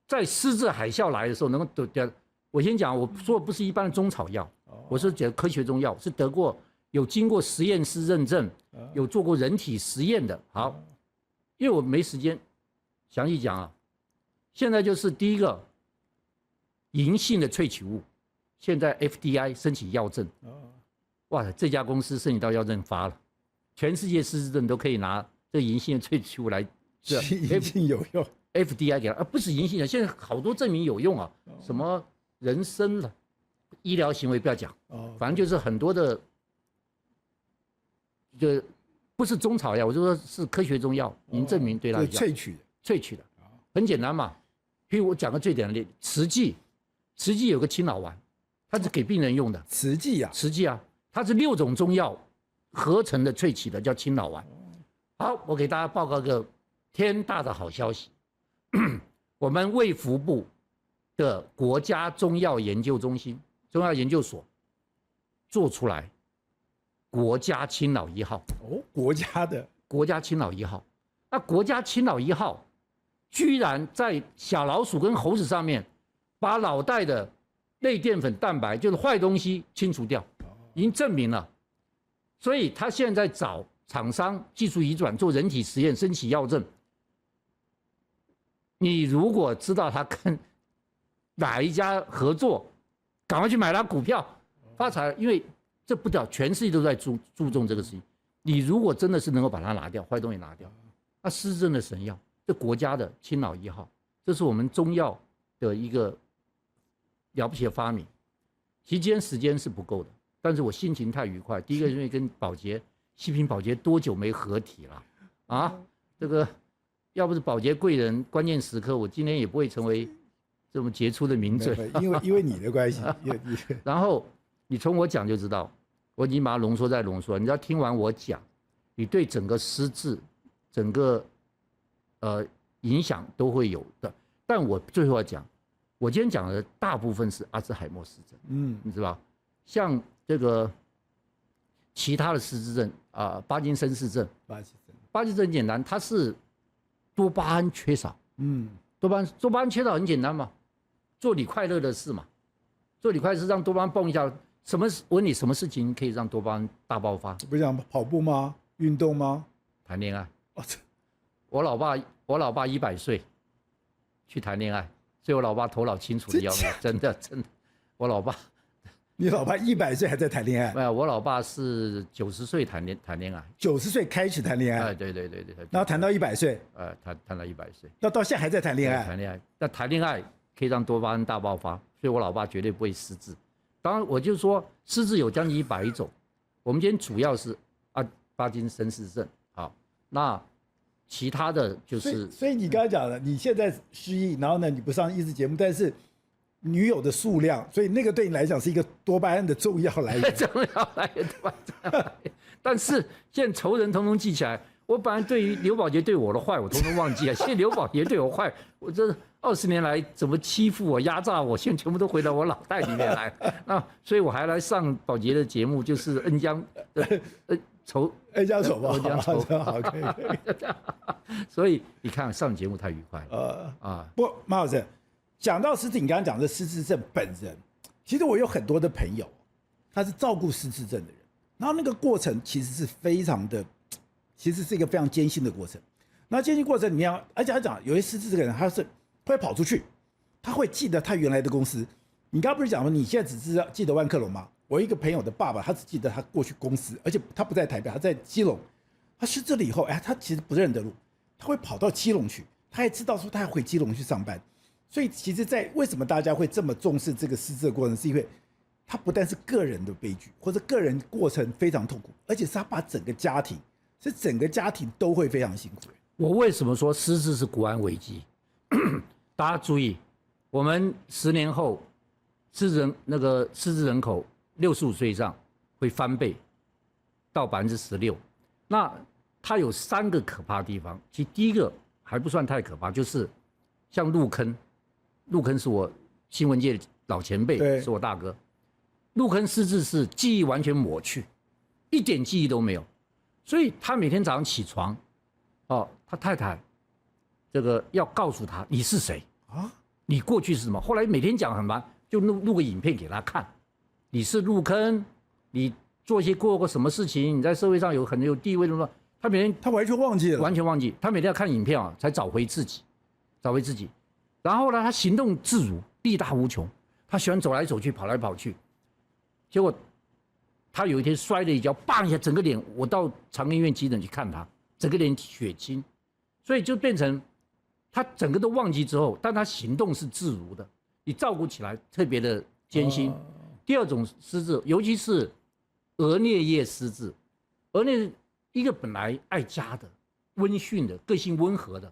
在狮子海啸来的时候能够得。我先讲，我说的不是一般的中草药，我是讲科学中药，是得过有经过实验室认证，有做过人体实验的。好，因为我没时间详细讲啊。现在就是第一个银杏的萃取物，现在 FDI 申请药证，哇，这家公司申请到药证发了，全世界失智症都可以拿这银杏的萃取物来。银杏有用 ，FDI 给他，不是银杏的，现在好多证明有用啊，什么人参了，医疗行为不要讲，反正就是很多的，就不是中草药，我就说是科学中药，已经证明对它有效。萃取的，很简单嘛。譬如我讲个最简单的例子，慈济有个青脑丸，它是给病人用的。慈济啊，它是6种中药合成的萃取的，叫青脑丸。好，我给大家报告个天大的好消息，我们卫福部的国家中药研究中心、中药研究所做出来国家青脑1号。国家青脑1号。那国家青脑1号居然在小老鼠跟猴子上面把脑袋的类淀粉蛋白，就是坏东西清除掉，已经证明了。所以他现在找厂商技术移转做人体实验，申请药证。你如果知道他跟哪一家合作，赶快去买他股票，发财！因为这不掉，全世界都在注重这个事情。你如果真的是能够把它拿掉，坏东西拿掉，那失智症的神药，这国家的青脑1号，这是我们中药的一个了不起的发明。其实今天时间是不够的，但是我心情太愉快。第一个，因为跟西平宝洁多久没合体了啊？这个要不是宝洁贵人，关键时刻我今天也不会成为这么杰出的名嘴。因为你的关系。然后你从我讲就知道，我已经把它浓缩再浓缩。你要听完我讲，你对整个失智、整个影响都会有的。但我最后要讲，我今天讲的大部分是阿兹海默失症，你知道，像这个其他的失智症巴金森氏症，巴金森很简单，它是多巴胺缺少。多巴胺缺少很简单嘛，做你快乐的事嘛，做你快乐的事让多巴胺蹦一下。我问你，什么事情可以让多巴胺大爆发？不是讲跑步吗？运动吗？谈恋爱。哦，我老爸100岁去谈恋爱，所以我老爸头脑清楚的要命，真的。我老爸，你老爸100岁还在谈恋爱？没有，我老爸是90岁谈恋爱，90岁开始谈恋爱。哎，对，然后谈到100岁，谈到100岁，到现在还在谈恋爱。谈恋爱，那谈恋爱可以让多巴胺大爆发，所以我老爸绝对不会失智。当然，我就说失智有将近100种，我们今天主要是巴金森氏症。好，那其他的就是，所以你刚才讲了，你现在失忆，然后呢，你不上益智节目，但是女友的数量，所以那个对你来讲是一个多巴胺的重要来源。重要来源，但是现在仇人统统记起来。我本来对于刘宝杰对我的坏，我统统忘记了。现在刘宝杰对我坏，我这20年来怎么欺负我、压榨我，现在全部都回到我脑袋里面来。所以我还来上宝杰的节目，就是恩将仇吧，好，可以。所以你看上节目太愉快了。不，马老师讲到失智，你刚刚讲的失智症本人，其实我有很多的朋友，他是照顾失智症的人，然后那个过程其实是非常的。其实是一个非常艰辛的过程。那艰辛过程里面，而且他讲有些失智这个人，他是会跑出去，他会记得他原来的公司。你刚刚不是讲说你现在只知道记得万客隆吗？我一个朋友的爸爸，他只记得他过去公司，而且他不在台北，他在基隆。他失智了以后，他其实不认得路，他会跑到基隆去，他也知道说他要回基隆去上班。所以其实，为什么大家会这么重视这个失智的过程，是因为他不但是个人的悲剧，或者个人过程非常痛苦，而且是他把整个家庭。是整个家庭都会非常辛苦。我为什么说失智是国安危机？大家注意，我们10年后，失智人口65岁以上会翻倍到16%。那它有3个可怕的地方。其实第一个还不算太可怕，就是像入坑是我新闻界老前辈，是我大哥。入坑失智是记忆完全抹去，一点记忆都没有。所以他每天早上起床，他太太这个要告诉他你是谁啊，你过去是什么。后来每天讲很忙，就录个影片给他看，你是入坑，你做过什么事情，你在社会上很有地位什么。他每天他完全忘记了，完全忘记。他每天要看影片才找回自己。然后呢，他行动自如，力大无穷，他喜欢走来走去，跑来跑去，结果。他有一天摔了一跤，砰一下，整个脸，我到长庚医院急诊去看他，整个脸血青，所以就变成他整个都忘记之后，但他行动是自如的，你照顾起来特别的艰辛。第二种失智，尤其是额颞叶失智，额颞一个本来爱家的、温驯的、个性温和的，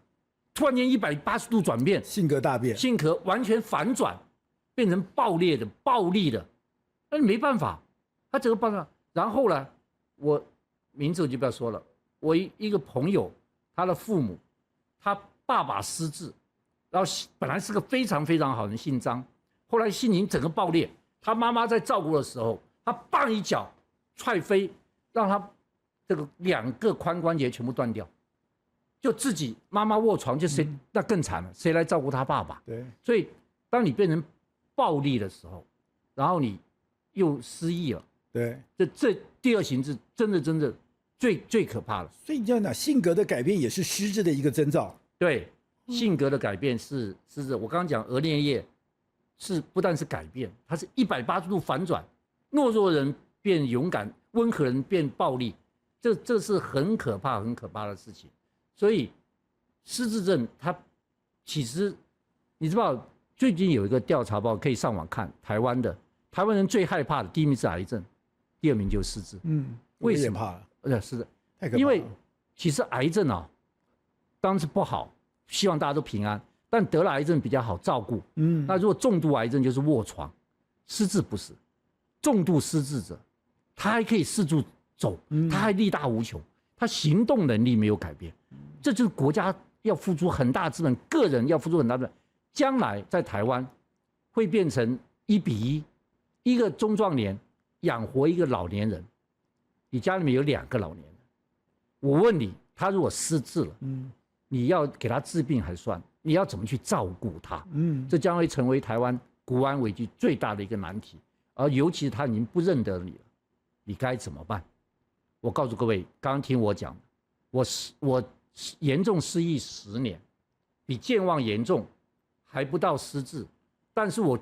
突然间180度转变，性格大变，性格完全反转，变成暴烈的、暴力的，那你没办法。他整个办法，然后呢，我名字我就不要说了。我一个朋友，他的父母，他爸爸失智，然后本来是个非常非常好的人，姓张，后来性情整个爆裂。他妈妈在照顾的时候，他棒一脚踹飞，让他这个2个髋关节全部断掉，就自己妈妈卧床，就那更惨了，谁来照顾他爸爸？对，所以当你变成暴力的时候，然后你又失忆了。对，这第2型是真的最可怕的。所以你这样讲，性格的改变也是失智的一个征兆。对，性格的改变是失智。我刚刚讲额颞叶不但是改变，它是180度反转，懦弱人变勇敢，温和人变暴力，这是很可怕的事情。所以失智症它其实你知道，最近有一个调查报告可以上网看，台湾人最害怕的第1名是癌症。第2名就是失智。为什么怕？是的，太可怕了。因为其实癌症当然是不好，希望大家都平安。但得了癌症比较好照顾。那如果重度癌症就是卧床，失智不是。重度失智者，他还可以四处走，他还力大无穷，他行动能力没有改变。这就是国家要付出很大资本，个人要付出很大资本。将来在台湾会变成1比1，一个中壮年养活一个老年人，你家里面有2个老年人，我问你，他如果失智了，你要给他治病还算，你要怎么去照顾他？这将会成为台湾国安危机最大的一个难题。而尤其是他已经不认得你了，你该怎么办？我告诉各位，刚刚听我讲，我严重失忆10年，比健忘严重，还不到失智。但是我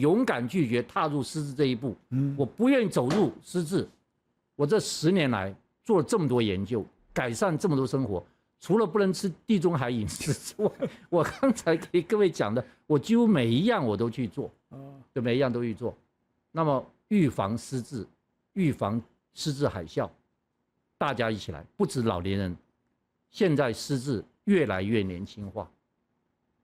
勇敢拒绝踏入失智这一步。我不愿意走入失智。我这10年来做了这么多研究，改善这么多生活，除了不能吃地中海饮食之外，我刚才给各位讲的，我几乎每一样我都去做，就每一样都去做。那么预防失智，预防失智海啸，大家一起来，不止老年人，现在失智越来越年轻化。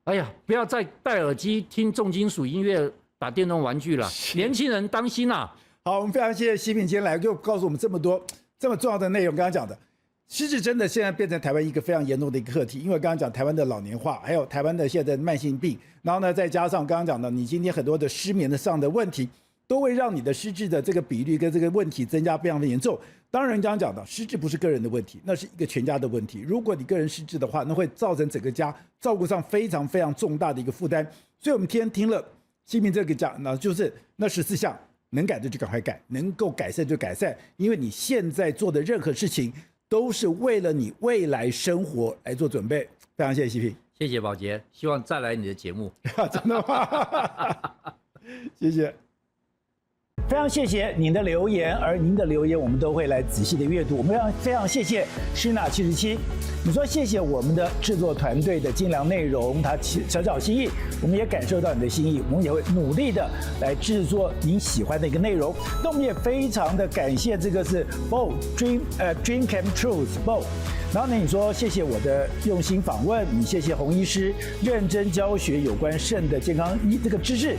哎呀，不要再戴耳机听重金属音乐、打电动玩具了，年轻人当心啊！好，我们非常谢谢习平今天来就告诉我们这么多这么重要的内容。刚刚讲的失智真的现在变成台湾一个非常严重的一个课题，因为刚刚讲台湾的老年化，还有台湾的现在的慢性病，然后呢再加上刚刚讲的你今天很多的失眠的上的问题，都会让你的失智的这个比率跟这个问题增加非常的严重。当然刚刚讲的失智不是个人的问题，那是一个全家的问题。如果你个人失智的话，那会造成整个家照顾上非常非常重大的一个负担。所以我们今天听了习平这个讲，那就是那14项能改的就赶快改，能够改善就改善，因为你现在做的任何事情都是为了你未来生活来做准备。非常谢谢习平，谢谢宝杰，希望再来你的节目。真的吗？谢谢。非常谢谢您的留言，而您的留言我们都会来仔细的阅读。我们非常谢谢施娜77，你说谢谢我们的制作团队的精良内容，他小小心意，我们也感受到你的心意，我们也会努力的来制作您喜欢的一个内容。那我们也非常的感谢这个是 Bo Dream Came True Bo。然后呢，你说谢谢我的用心访问，你谢谢洪医师认真教学有关肾的健康这个知识。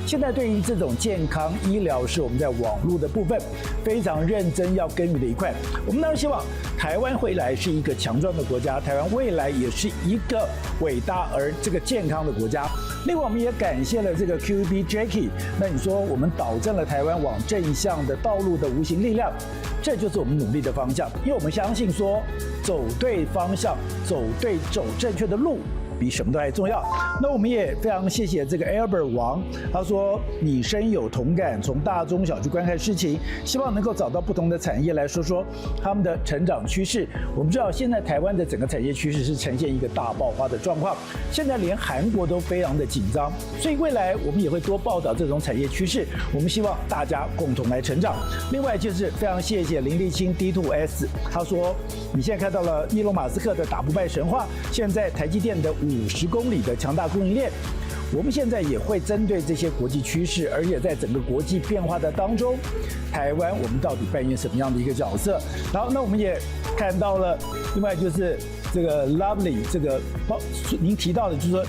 现在对于这种健康医疗是我们在网络的部分非常认真要耕耘的一块。我们当然希望台湾未来是一个强壮的国家，台湾未来也是一个伟大而这个健康的国家。另外，我们也感谢了这个 QB Jackie。那你说我们导正了台湾往正向的道路的无形力量，这就是我们努力的方向。因为我们相信说，走对方向，走正确的路，比什么都还重要。那我们也非常谢谢这个 Albert 王，他说你深有同感，从大中小去观看事情，希望能够找到不同的产业来说说他们的成长趋势。我们知道现在台湾的整个产业趋势是呈现一个大爆发的状况，现在连韩国都非常的紧张，所以未来我们也会多报道这种产业趋势。我们希望大家共同来成长。另外就是非常谢谢林立清 D2S， 他说你现在看到了伊隆马斯克的打不败神话，现在台积电的50公里的强大供应链，我们现在也会针对这些国际趋势，而且在整个国际变化的当中，台湾我们到底扮演什么样的一个角色？然后，那我们也看到了，另外就是这个 Lovely 这个您提到的，就是说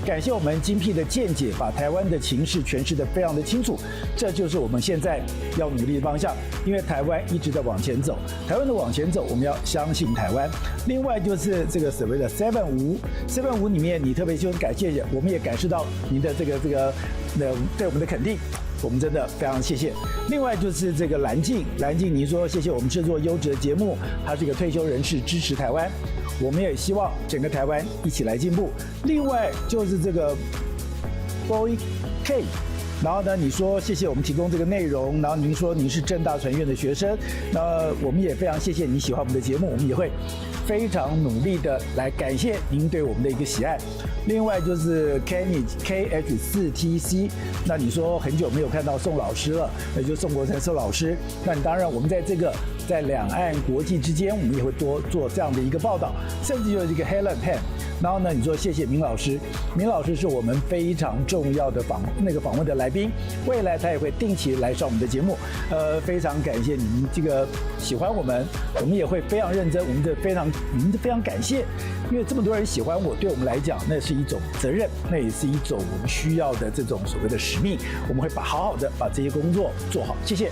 感谢我们精辟的见解，把台湾的情势诠释得非常的清楚，这就是我们现在要努力的方向。因为台湾一直在往前走，台湾的往前走，我们要相信台湾。另外就是这个所谓的7-5里面，你特别就感谢，我们也感受到您的这个对我们的肯定。我们真的非常谢谢。另外就是这个蓝静，你说谢谢我们制作优质的节目，他是一个退休人士，支持台湾，我们也希望整个台湾一起来进步。另外就是这个 Boy K， 然后呢，你说谢谢我们提供这个内容，然后您说您是政大传院的学生，那我们也非常谢谢你喜欢我们的节目，我们也会非常努力的来感谢您对我们的一个喜爱。另外就是 Kenny KH4TC， 那你说很久没有看到宋老师了，那就宋国成宋老师。那你当然我们在两岸国际之间，我们也会多做这样的一个报道，甚至就是一个 Helen Pan。然后呢，你说谢谢明老师，明老师是我们非常重要的访问的来宾，未来他也会定期来上我们的节目。非常感谢你们这个喜欢我们也会非常认真，我们非常感谢，因为这么多人喜欢我，对我们来讲那是一种责任，那也是一种我们需要的这种所谓的使命，我们会好好的把这些工作做好。谢谢。